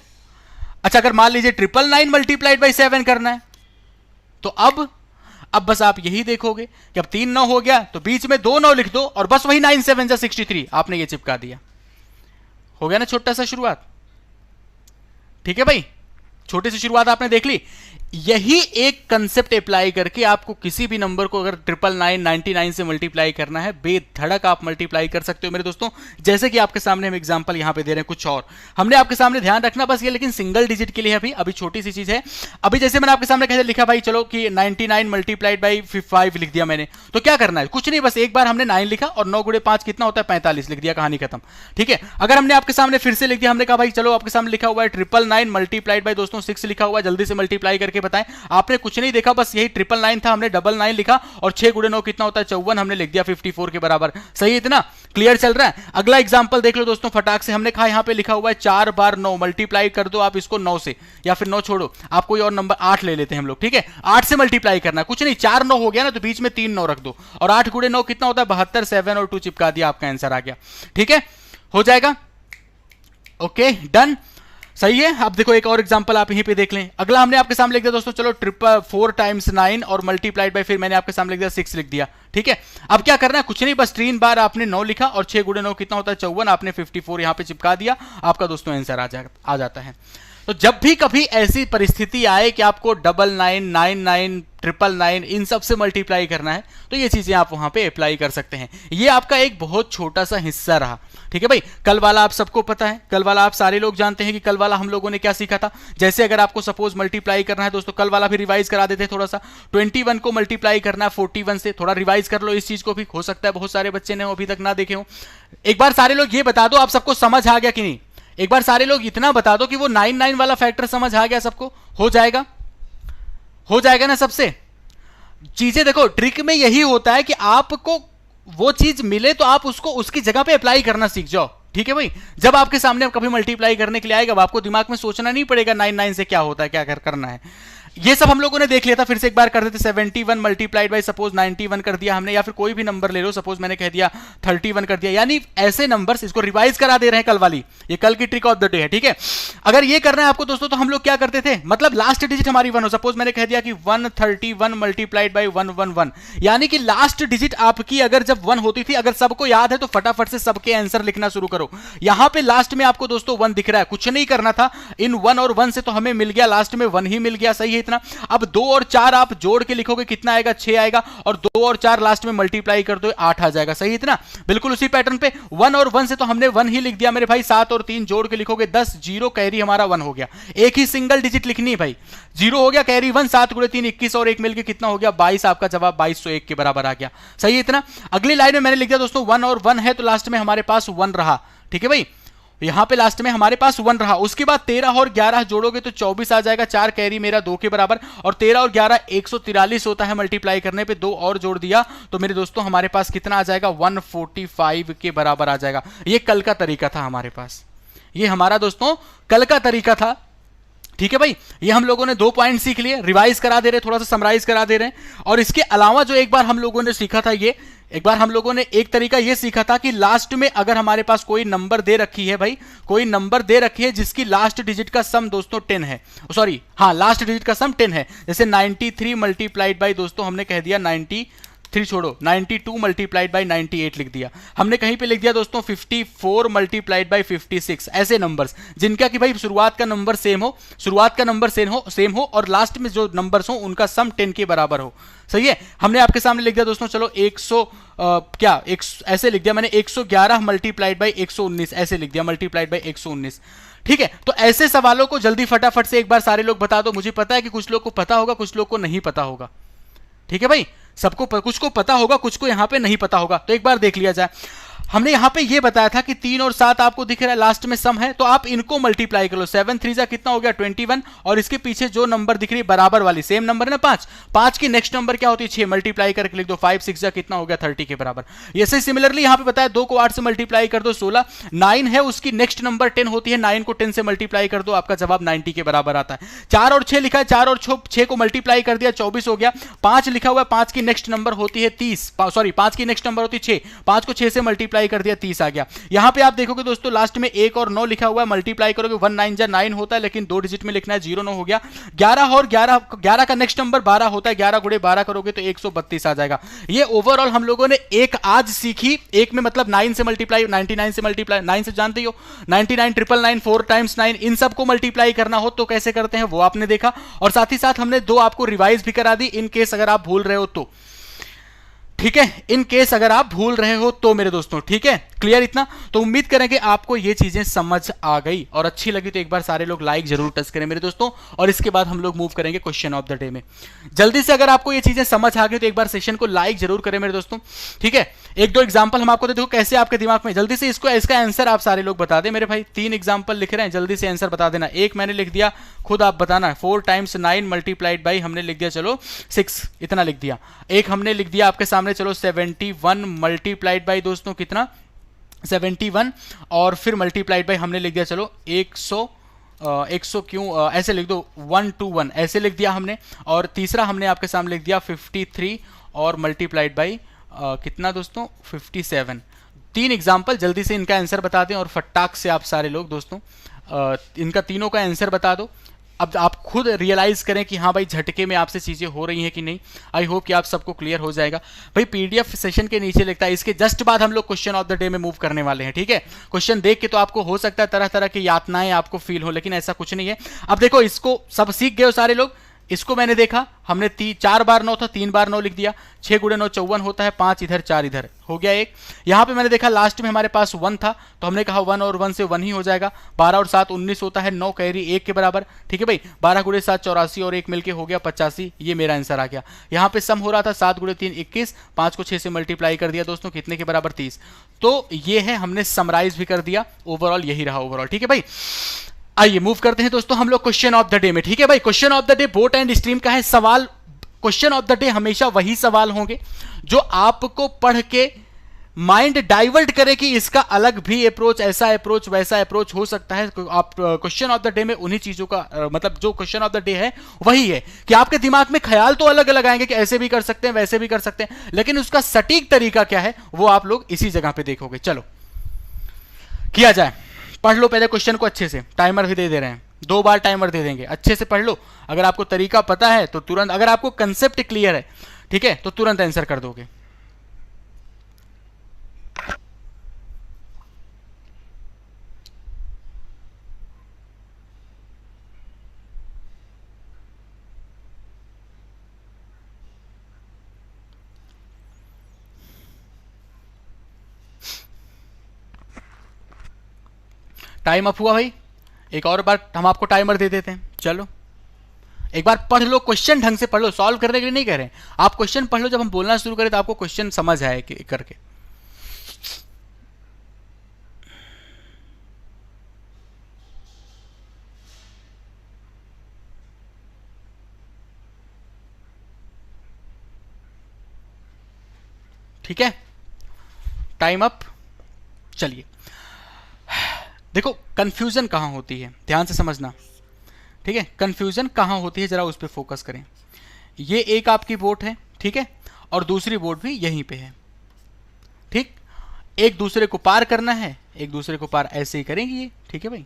A: अच्छा अगर मान लीजिए 999 मल्टीप्लाइड बाई 7 करना है तो अब बस आप यही देखोगे कि अब 3 9 हो गया तो बीच में 2 9 लिख दो और बस वही 9 7 जा 63 आपने ये चिपका दिया, हो गया ना छोटा सा शुरुआत। ठीक है भाई, छोटी सी शुरुआत आपने देख ली। यही एक कंसेप्ट अप्लाई करके आपको किसी भी नंबर को अगर 999 99 से मल्टीप्लाई करना है, बेधड़क आप मल्टीप्लाई कर सकते हो मेरे दोस्तों। जैसे कि आपके सामने हम एग्जांपल यहां पे दे रहे हैं कुछ और, हमने आपके सामने ध्यान रखना बस ये, लेकिन सिंगल डिजिट के लिए अभी छोटी सी चीज है। अभी जैसे मैंने आपके सामने कैसे लिखा भाई, चलो कि 99 मल्टीप्लाइड बाई 5 लिख दिया मैंने, तो क्या करना है, कुछ नहीं, बस एक बार हमने 9 लिखा और 9 गुणे 5 कितना होता है 45 लिख दिया, कहानी खत्म। ठीक है, अगर हमने आपके सामने फिर से लिख दिया, हमने कहा भाई चलो आपके सामने लिखा हुआ है 999 मल्टीप्लाइड बाई दोस्तों 6 लिखा हुआ है, जल्दी से मल्टीप्लाई करके बताएं। आपने कुछ नहीं देखा, बस यही 999 था, हमने 99 लिखा और 6 गुणे 9 कितना होता है 54, हमने लिख दिया 54 के बराबर। सही, इतना क्लियर चल रहा है। अगला एग्जांपल देख लो दोस्तों फटाक से, हमने कहा यहां पे लिखा हुआ है 4 बार 9, मल्टीप्लाई कर दो आप इसको 9 से, या फिर 9 छोड़ो आप कोई और नंबर 8 ले लेते हैं हम लोग। ठीक है, 8 से मल्टीप्लाई करना, कुछ नहीं, 4 9 हो गया ना तो बीच में 3 9 रख दो और 8 गुणे 9 कितना होता है 72, 7 और 2 चिपका दिया, आपका आंसर आ गया। ठीक है, हो जाएगा, ओके डन, सही है। अब देखो एक और एग्जांपल आप यहीं पे देख लें। अगला हमने आपके सामने लिख दिया दोस्तों, चलो 4 टाइम्स 9 और मल्टीप्लाइड बाय, फिर मैंने आपके सामने लिख दिया 6 लिख दिया। ठीक है, अब क्या करना है, कुछ नहीं, बस 3 बार आपने 9 लिखा और 6 गुणे 9 कितना होता है 54, आपने 54 यहां पे चिपका दिया, आपका दोस्तों आंसर आ जाता है। तो जब भी कभी ऐसी परिस्थिति आए कि आपको 9999 999 इन सब से मल्टीप्लाई करना है, तो ये चीजें आप वहां पे अप्लाई कर सकते हैं। ये आपका एक बहुत छोटा सा हिस्सा रहा, ठीक है भाई। कल वाला आप सबको पता है, कल वाला आप सारे लोग जानते हैं कि कल वाला हम लोगों ने क्या सीखा था। जैसे अगर आपको सपोज मल्टीप्लाई करना है दोस्तों, कल वाला भी रिवाइज करा देते हैं थोड़ा सा। 21 को मल्टीप्लाई करना है 41 से, थोड़ा रिवाइज कर लो इस चीज को भी, हो सकता है बहुत सारे बच्चे ने अभी तक ना देखे हो। एक बार सारे लोग ये बता दो आप सबको समझ आ गया कि नहीं। एक बार सारे लोग इतना बता दो कि वो 99 वाला फैक्टर समझ आ गया सबको, हो जाएगा, हो जाएगा ना सबसे। चीजें देखो, ट्रिक में यही होता है कि आपको वो चीज मिले तो आप उसको उसकी जगह पे अप्लाई करना सीख जाओ, ठीक है भाई। जब आपके सामने कभी मल्टीप्लाई करने के लिए आएगा, आपको दिमाग में सोचना नहीं पड़ेगा 99 से क्या होता है, क्या करना है। ये सब हम लोगों ने देख लिया था, फिर से एक बार कर देते। 71 मल्टीप्लाइड बाई सपोज 91 कर दिया हमने, या फिर कोई भी नंबर ले लो, सपोज मैंने कह दिया 31 कर दिया। यानी ऐसे नंबर्स, इसको रिवाइज करा दे रहे हैं कल वाली, ये कल की ट्रिक ऑफ द डे है, ठीक है। अगर ये करना है आपको दोस्तों, तो हम लोग क्या करते थे, मतलब लास्ट डिजिट हमारी 1 हो। सपोज मैंने कह दिया कि 131 मल्टीप्लाइड बाई 111, यानी कि लास्ट डिजिट आपकी अगर जब 1 होती थी, अगर सबको याद है तो फटाफट से सबके आंसर लिखना शुरू करो। यहां पे लास्ट में आपको दोस्तों 1 दिख रहा है, कुछ नहीं करना था, इन 1 और 1 से तो हमें मिल गया, लास्ट में 1 ही मिल गया, सही है इतना। अब 2 और 4 आप जोड़ के लिखोगे, कितना आएगा, 6 आएगा, और 2 और 4 लास्ट में मल्टीप्लाई कर दो, 8 आ जाएगा, सही इतना। बिल्कुल उसी पैटर्न पे 1 और 1 से तो हमने 1 ही लिख दिया मेरे भाई। 7 और 3 जोड़ के लिखोगे 10, 0 कैरी हमारा 1 हो गया। एक ही सिंगल डिजिट लिखनी है भाई, 0 हो गया, कैरी 1, 7 गुणे 3 21 और 1 मिलके कितना हो गया, 22। आपका जवाब 2201 के बराबर आ गया, सही है इतना। अगली लाइन में मैंने लिख दिया दोस्तों 1 और 1 है, तो लास्ट में हमारे पास 1 रहा, ठीक है भाई। यहां पे लास्ट में हमारे पास 1 रहा। उसके बाद 13 और 11 जोड़ोगे तो 24 आ जाएगा, 4 कैरी मेरा 2 के बराबर, और 13 और 11 143 होता है मल्टीप्लाई करने पे, 2 और जोड़ दिया तो मेरे दोस्तों हमारे पास कितना आ जाएगा, 145 के बराबर आ जाएगा। ये कल का तरीका था हमारे पास, ये हमारा दोस्तों कल का तरीका था, ठीक है भाई। ये हम लोगों ने 2 पॉइंट सीख लिए, रिवाइज करा दे रहे, थोड़ा सा समराइज करा दे रहे हैं। और इसके अलावा जो एक बार हम लोगों ने सीखा था, ये एक बार हम लोगों ने एक तरीका ये सीखा था कि लास्ट में अगर हमारे पास कोई नंबर दे रखी है भाई, कोई नंबर दे रखी है जिसकी लास्ट डिजिट का सम दोस्तों 10 है, सॉरी हाँ, लास्ट डिजिट का सम 10 है। जैसे 93 मल्टीप्लाइड बाई दोस्तों हमने कह दिया 93 छोड़ो 92 मल्टीप्लाइड बाई 98 लिख दिया हमने। कहीं पे लिख दिया दोस्तों 54 मल्टीप्लाइड बाई 56। ऐसे नंबर्स जिनका कि भाई शुरुआत का नंबर सेम हो, शुरुआत का नंबर सेम हो और लास्ट में जो नंबर्स हो उनका सम 10 के बराबर हो, सही है। हमने आपके सामने लिख दिया दोस्तों, चलो 100 ऐसे लिख दिया मैंने 111 मल्टीप्लाइड बाई 119, ऐसे लिख दिया मल्टीप्लाइड बाई 119, ठीक है। तो ऐसे सवालों को जल्दी फटाफट से एक बार सारे लोग बता दो। मुझे पता है कि कुछ लोग को पता होगा, कुछ लोग को नहीं पता होगा, ठीक है भाई। सबको कुछ को पता होगा, कुछ को यहां पे नहीं पता होगा, तो एक बार देख लिया जाए। हमने यहां पे ये बताया था कि 3 और 7 आपको दिख रहा है, लास्ट में सम है, तो आप इनको मल्टीप्लाई कर लो। 7 3 जा कितना हो गया 21, और इसके पीछे जो नंबर दिख रही है बराबर वाली सेम नंबर है ना 5, 5 की नेक्स्ट नंबर क्या होती है 6, मल्टीप्लाई करके लिख दो। 5 6 जा कितना हो गया 30 के बराबर। ऐसे सिमिलरली यहां पे बताया 2 को 8 से मल्टीप्लाई कर दो 16, 9 है उसकी नेक्स्ट नंबर 10 होती है, 9 को 10 से मल्टीप्लाई कर दो, आपका जवाब 90 के बराबर आता है। 4 और 6 लिखा है, 4 और 6 को मल्टीप्लाई कर दिया 24 हो गया। 5 लिखा हुआ है, 5 की नेक्स्ट नंबर होती है 30, सॉरी 5 की नेक्स्ट नंबर होती है 6, 5 को 6 से मल्टीप्लाई कर दिया 30 आ गया। यहां पे आप देखोगे दोस्तों लास्ट में 1 और 9 लिखा हुआ है, मल्टीप्लाई करोगे 1 9 जा 9 होता है, लेकिन 2 डिजिट में लिखना है 0 9 हो गया। 11 और 11 का नेक्स्ट नंबर 12 होता है, 11 गुणे 12 करोगे तो 132 आ जाएगा। ये ओवरऑल हम लोगों ने एक आज सीखी, एक में मतलब 9 से मल्टीप्लाई, 99 से मल्टीप्लाई, 9 से जानते हो 99 999 4 टाइम्स 9, इन सबको मल्टीप्लाई करना हो तो कैसे करते हैं वो आपने देखा। और साथ ही साथ हमने 2 आपको रिवाइज भी करा दी, इन केस अगर आप भूल रहे हो तो, ठीक है, इन केस अगर आप भूल रहे हो तो मेरे दोस्तों, ठीक है, क्लियर इतना। तो उम्मीद करें कि आपको ये चीजें समझ आ गई, और अच्छी लगी तो एक बार सारे लोग लाइक जरूर टच करें मेरे दोस्तों। और इसके बाद हम लोग मूव करेंगे क्वेश्चन ऑफ द डे में। जल्दी से अगर आपको ये चीजें समझ आ गई तो एक बार सेशन को लाइक जरूर करें मेरे दोस्तों, ठीक है। 1 2 एग्जाम्पल हम आपको देखो कैसे आपके दिमाग में, जल्दी से इसका आंसर आप सारे लोग बता दें मेरे भाई। 3 एग्जाम्पल लिख रहे हैं, जल्दी से आंसर बता देना। एक मैंने लिख दिया, खुद आप बताना, 4 टाइम्स 9 मल्टीप्लाइड बाई हमने लिख दिया चलो 6, इतना लिख दिया। एक हमने लिख दिया आपके सामने चलो 71 मल्टीप्लाइड बाई दोस्तों कितना 71, और फिर मल्टीप्लाइड बाई हमने लिख दिया चलो 100 क्यों ऐसे लिख दो 121 ऐसे लिख दिया हमने। और तीसरा हमने आपके सामने लिख दिया 53 और मल्टीप्लाइड बाई कितना दोस्तों 57। 3 एग्जाम्पल, जल्दी से इनका आंसर बता दें और फटाक से आप सारे लोग दोस्तों इनका तीनों का आंसर बता दो। अब आप खुद रियलाइज करें कि हाँ भाई झटके में आपसे चीजें हो रही हैं कि नहीं। आई होप कि आप सबको क्लियर हो जाएगा। भाई पीडीएफ सेशन के नीचे लिखता है, इसके जस्ट बाद हम लोग क्वेश्चन ऑफ द डे में मूव करने वाले हैं, ठीक है। क्वेश्चन देख के तो आपको हो सकता है तरह तरह की यातनाएं आपको फील हो, लेकिन ऐसा कुछ नहीं है। अब देखो इसको सब सीख गए हो सारे लोग। इसको मैंने देखा, हमने 4 बार 9 था, 3 बार 9 लिख दिया। 6 गुणे 9 54 होता है, 5 इधर 4 इधर हो गया एक। यहां पे मैंने देखा लास्ट में हमारे पास 1 था, तो हमने कहा 1 और 1 से 1 ही हो जाएगा। 12 और 7 19 होता है, 9 कैरी 1 के बराबर, ठीक है भाई। 12 गुणे 7 84 और 1 मिलके हो गया 85, ये मेरा आंसर आ गया। यहाँ पे सम हो रहा था 7 गुणे 3 21, 5 को 6 से मल्टीप्लाई कर दिया दोस्तों, कितने के बराबर 30। तो ये है, हमने समराइज भी कर दिया। ओवरऑल यही रहा ओवरऑल, ठीक है भाई। आइए मूव करते हैं दोस्तों हम लोग क्वेश्चन ऑफ द डे में, ठीक है भाई। Question of the day boat and stream का है सवाल। क्वेश्चन ऑफ द डे हमेशा वही सवाल होंगे जो आपको पढ़ के माइंड डाइवर्ट करे कि इसका अलग भी अप्रोच, ऐसा अप्रोच वैसा अप्रोच हो सकता है। आप क्वेश्चन ऑफ द डे में उन्हीं चीजों का मतलब जो क्वेश्चन ऑफ द डे है वही है कि आपके दिमाग में ख्याल तो अलग अलग आएंगे कि ऐसे भी कर सकते हैं वैसे भी कर सकते हैं, लेकिन उसका सटीक तरीका क्या है वो आप लोग इसी जगह पे देखोगे। चलो किया जाए, पढ़ लो पहले क्वेश्चन को अच्छे से। टाइमर भी दे रहे हैं, 2 बार टाइमर दे देंगे, अच्छे से पढ़ लो। अगर आपको तरीका पता है तो तुरंत, अगर आपको कंसेप्ट क्लियर है, ठीक है, तो तुरंत आंसर कर दोगे। टाइम अप हुआ भाई, एक और बार हम आपको टाइमर दे देते हैं। चलो एक बार पढ़ लो, क्वेश्चन ढंग से पढ़ लो। सॉल्व करने के लिए नहीं कह रहे हैं, आप क्वेश्चन पढ़ लो। जब हम बोलना शुरू करें तो आपको क्वेश्चन समझ आए करके। ठीक है, टाइम अप। चलिए देखो कंफ्यूजन कहां होती है, ध्यान से समझना, ठीक है। कंफ्यूजन कहां होती है जरा उस पर फोकस करें। ये एक आपकी बोट है, ठीक है, और दूसरी बोट भी यहीं पे है, ठीक। एक दूसरे को पार करना है, एक दूसरे को पार ऐसे ही करेंगी ये, ठीक है भाई,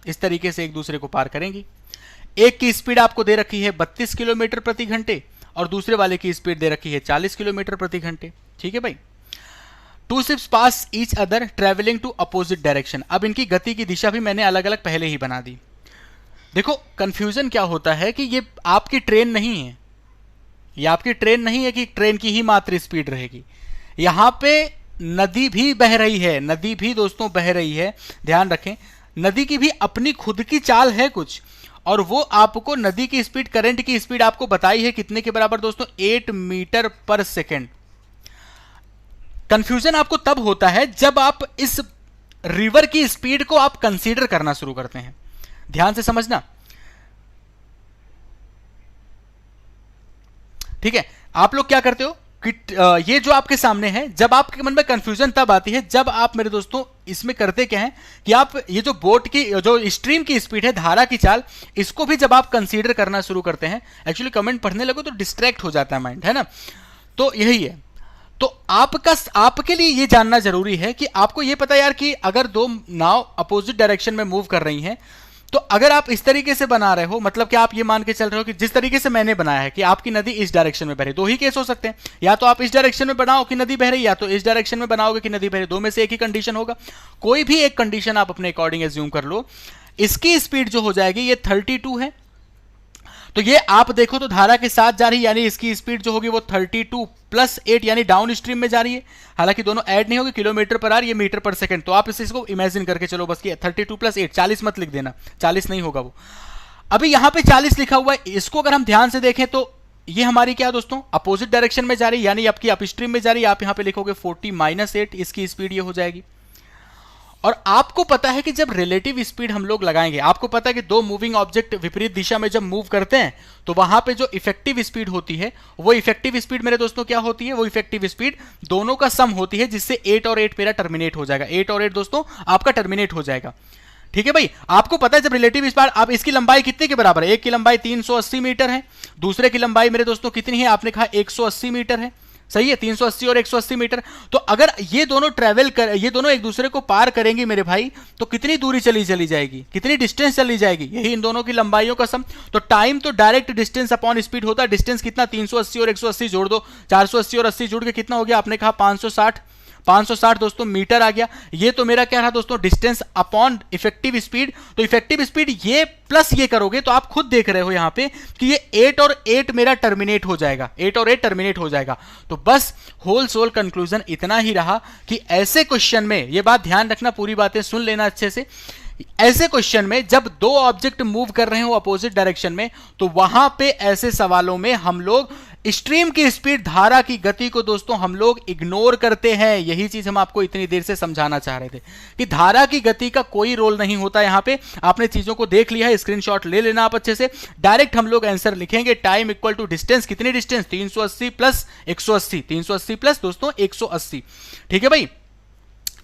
A: इस तरीके से एक दूसरे को पार करेंगी। एक की स्पीड आपको दे रखी है 32 किलोमीटर प्रति घंटे और दूसरे वाले की स्पीड दे रखी है 40 किलोमीटर प्रति घंटे, ठीक है भाई। Two ships pass each other travelling to opposite direction. अब इनकी गति की दिशा भी मैंने अलग अलग पहले ही बना दी। देखो कंफ्यूजन क्या होता है कि ये आपकी ट्रेन नहीं है, ये आपकी ट्रेन नहीं है कि ट्रेन की ही मात्र स्पीड रहेगी। यहां पे नदी भी बह रही है, नदी भी दोस्तों बह रही है, ध्यान रखें। नदी की भी अपनी खुद की चाल है कुछ, और वो आपको नदी की स्पीड, करंट की स्पीड आपको बताई है कितने के बराबर दोस्तों, 8 मीटर पर सेकेंड। कंफ्यूजन आपको तब होता है जब आप इस रिवर की स्पीड को आप कंसीडर करना शुरू करते हैं। ध्यान से समझना, ठीक है। आप लोग क्या करते हो कि ये जो आपके सामने है, जब आपके मन में कंफ्यूजन तब आती है जब आप मेरे दोस्तों इसमें करते क्या है कि आप ये जो बोट की, जो स्ट्रीम की स्पीड है, धारा की चाल, इसको भी जब आप कंसीडर करना शुरू करते हैं, एक्चुअली कमेंट पढ़ने लगो तो डिस्ट्रैक्ट हो जाता है माइंड, है ना। तो यही है। तो आपके लिए ये जानना जरूरी है कि आपको ये पता यार कि अगर दो नाव अपोजिट डायरेक्शन में मूव कर रही हैं, तो अगर आप इस तरीके से बना रहे हो, मतलब कि आप ये मान के चल रहे हो कि जिस तरीके से मैंने बनाया है कि आपकी नदी इस डायरेक्शन में बह रही, दो ही केस हो सकते हैं, या तो आप इस डायरेक्शन में बनाओ कि नदी बह रही, या तो इस डायरेक्शन में बनाओगे कि नदी बह रही, दो में से एक ही कंडीशन होगा। कोई भी एक कंडीशन आप अपने अकॉर्डिंग एज्यूम कर लो। इसकी स्पीड जो हो जाएगी ये 32 है, तो ये आप देखो तो धारा के साथ जा रही है, यानी इसकी स्पीड जो होगी वो 32 प्लस 8 यानी डाउन स्ट्रीम में जा रही है। हालांकि दोनों ऐड नहीं होगी, किलोमीटर पर आवर, ये मीटर पर सेकंड, तो आप इसको इमेजिन करके चलो बस कि 32 प्लस 8, 40 मत लिख देना, 40 नहीं होगा वो। अभी यहां पे 40 लिखा हुआ है, इसको अगर हम ध्यान से देखें तो ये हमारी क्या दोस्तों, अपोजिट डायरेक्शन में जा रही है, यानी आपकी अप स्ट्रीम में जा रही है। आप यहां पे लिखोगे 40 माइनस 8, इसकी स्पीड ये हो जाएगी। और आपको पता है कि जब रिलेटिव स्पीड हम लोग लगाएंगे, आपको पता है कि दो मूविंग ऑब्जेक्ट विपरीत दिशा में जब मूव करते हैं तो वहां पे जो इफेक्टिव स्पीड होती है, वो इफेक्टिव स्पीड मेरे दोस्तों क्या होती है, वो इफेक्टिव स्पीड दोनों का सम होती है, जिससे 8 और 8 मेरा टर्मिनेट हो जाएगा। 8 और 8 दोस्तों आपका टर्मिनेट हो जाएगा, ठीक है भाई। आपको पता है जब रिलेटिव स्पीड, आप इसकी लंबाई कितने के बराबर है, एक की लंबाई 380 मीटर है, दूसरे की लंबाई मेरे दोस्तों कितनी है, आपने कहा 180 मीटर है, सही है, 380 और 180 मीटर। तो अगर ये दोनों ये दोनों एक दूसरे को पार करेंगे मेरे भाई, तो कितनी दूरी चली जाएगी, कितनी डिस्टेंस चली जाएगी, यही इन दोनों की लंबाइयों का सम। तो टाइम तो डायरेक्ट डिस्टेंस अपॉन स्पीड होता है। डिस्टेंस कितना, 380 और 180 जोड़ दो, 480 और 80 जुड़ के कितना हो गया, आपने कहा 560 दोस्तों मीटर आ गया। ये तो मेरा क्या रहा दोस्तों, डिस्टेंस अपॉन इफेक्टिव स्पीड। तो इफेक्टिव स्पीड ये प्लस ये करोगे तो आप खुद देख रहे हो यहां पे कि ये 8 और 8 मेरा टर्मिनेट हो जाएगा, 8 और 8 टर्मिनेट हो जाएगा। तो बस होल सोल कंक्लूजन इतना ही रहा कि ऐसे क्वेश्चन में, ये बात ध्यान रखना, पूरी बातें सुन लेना अच्छे से, ऐसे क्वेश्चन में जब दो ऑब्जेक्ट मूव कर रहे हो अपोजिट डायरेक्शन में, तो वहां पे ऐसे सवालों में हम लोग स्ट्रीम की स्पीड, धारा की गति को दोस्तों हम लोग इग्नोर करते हैं। यही चीज हम आपको इतनी देर से समझाना चाह रहे थे कि धारा की गति का कोई रोल नहीं होता। यहां पे आपने चीजों को देख लिया है, स्क्रीनशॉट ले लेना आप अच्छे से। डायरेक्ट हम लोग आंसर लिखेंगे, टाइम इक्वल टू डिस्टेंस, कितनी डिस्टेंस, 380 प्लस 180, 380 प्लस दोस्तों 180, ठीक है भाई,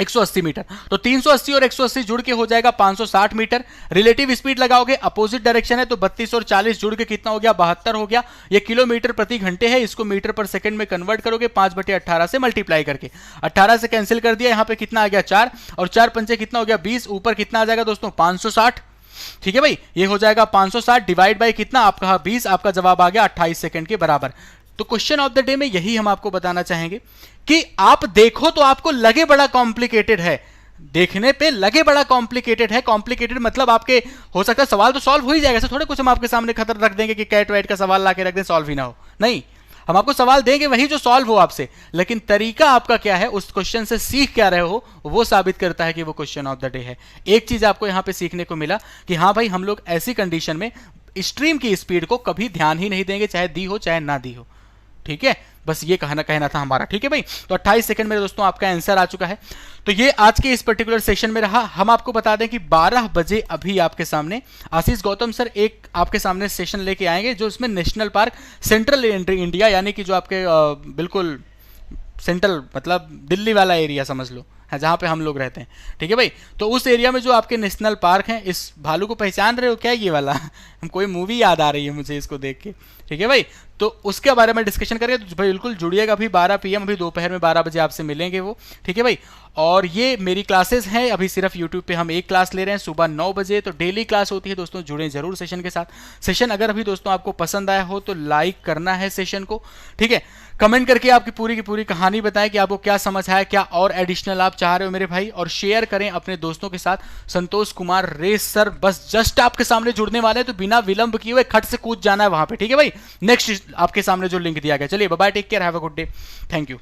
A: 180 मीटर। तो 380 और 180 जुड़ के हो जाएगा 560 मीटर। रिलेटिव स्पीड लगाओगे, अपोजिट डायरेक्शन है, तो 32 और 40 जुड़ के कितना हो गया, 72 हो गया। ये किलोमीटर प्रति घंटे है, इसको मीटर पर सेकंड में कन्वर्ट करोगे 5/18 से मल्टीप्लाई करके। 18 से कैंसिल कर दिया, यहां पे कितना आ गया 4, और 4 पंचे कितना हो गया 20, ऊपर कितना आ जाएगा दोस्तों 560, ठीक है भाई। ये हो जाएगा 560 डिवाइड बाई कितना, आपका 20, आपका जवाब आ गया 28 सेकंड के बराबर। तो क्वेश्चन ऑफ द डे में यही हम आपको बताना चाहेंगे कि आप देखो तो आपको लगे बड़ा कॉम्प्लिकेटेड है, देखने पे लगे बड़ा कॉम्प्लिकेटेड है। कॉम्प्लिकेटेड मतलब आपके हो सकता है सवाल तो सॉल्व हो ही जाएगा, ऐसे थोड़े कुछ हम आपके सामने खतर रख देंगे कि कैट वैट का सवाल ला के रख दें, सॉल्व ही ना हो, नहीं, हम आपको सवाल देंगे वही जो सॉल्व हो आपसे, लेकिन तरीका आपका क्या है, उस क्वेश्चन से सीख क्या रहे हो, वो साबित करता है कि वो क्वेश्चन ऑफ द डे है। एक चीज आपको यहां पे सीखने को मिला कि हाँ भाई, हम लोग ऐसी कंडीशन में स्ट्रीम की स्पीड को कभी ध्यान ही नहीं देंगे, चाहे दी हो चाहे ना दी हो, ठीक है। बस ये कहना था हमारा, ठीक है भाई। तो 28 सेकंड मेरे दोस्तों आपका आंसर आ चुका है। तो ये आज के इस पर्टिकुलर सेशन में रहा। हम आपको बता दें कि 12 बजे अभी आपके सामने आशीष गौतम सर एक आपके सामने सेशन लेके आएंगे, जो इसमें नेशनल पार्क सेंट्रल इंडिया, यानी कि जो आपके बिल्कुल सेंट्रल मतलब दिल्ली वाला एरिया समझ लो है, जहाँ पे हम लोग रहते हैं, ठीक है भाई। तो उस एरिया में जो आपके नेशनल पार्क हैं, इस भालू को पहचान रहे हो क्या, ये वाला कोई मूवी याद आ रही है मुझे इसको देख के, ठीक है भाई। तो उसके बारे में डिस्कशन करेंगे, तो भाई बिल्कुल जुड़िएगा। अभी 12 PM, अभी दोपहर में 12 बजे आपसे मिलेंगे वो, ठीक है भाई। और ये मेरी क्लासेस हैं, अभी सिर्फ यूट्यूब पे हम एक क्लास ले रहे हैं सुबह 9 बजे, तो डेली क्लास होती है दोस्तों, जुड़ें जरूर सेशन के साथ। सेशन अगर अभी दोस्तों आपको पसंद आया हो तो लाइक करना है सेशन को, ठीक है। कमेंट करके आपकी पूरी की पूरी कहानी बताएं कि आपको क्या समझ आया, क्या और एडिशनल आप चाह रहे हो मेरे भाई, और शेयर करें अपने दोस्तों के साथ। संतोष कुमार रेस सर बस जस्ट आपके सामने जुड़ने वाले हैं, तो बिना विलंब किए हुए खट से कूद जाना है वहां पे, ठीक है भाई। नेक्स्ट आपके सामने जो लिंक दिया गया। चलिए bye bye, take care, have a good day, thank you.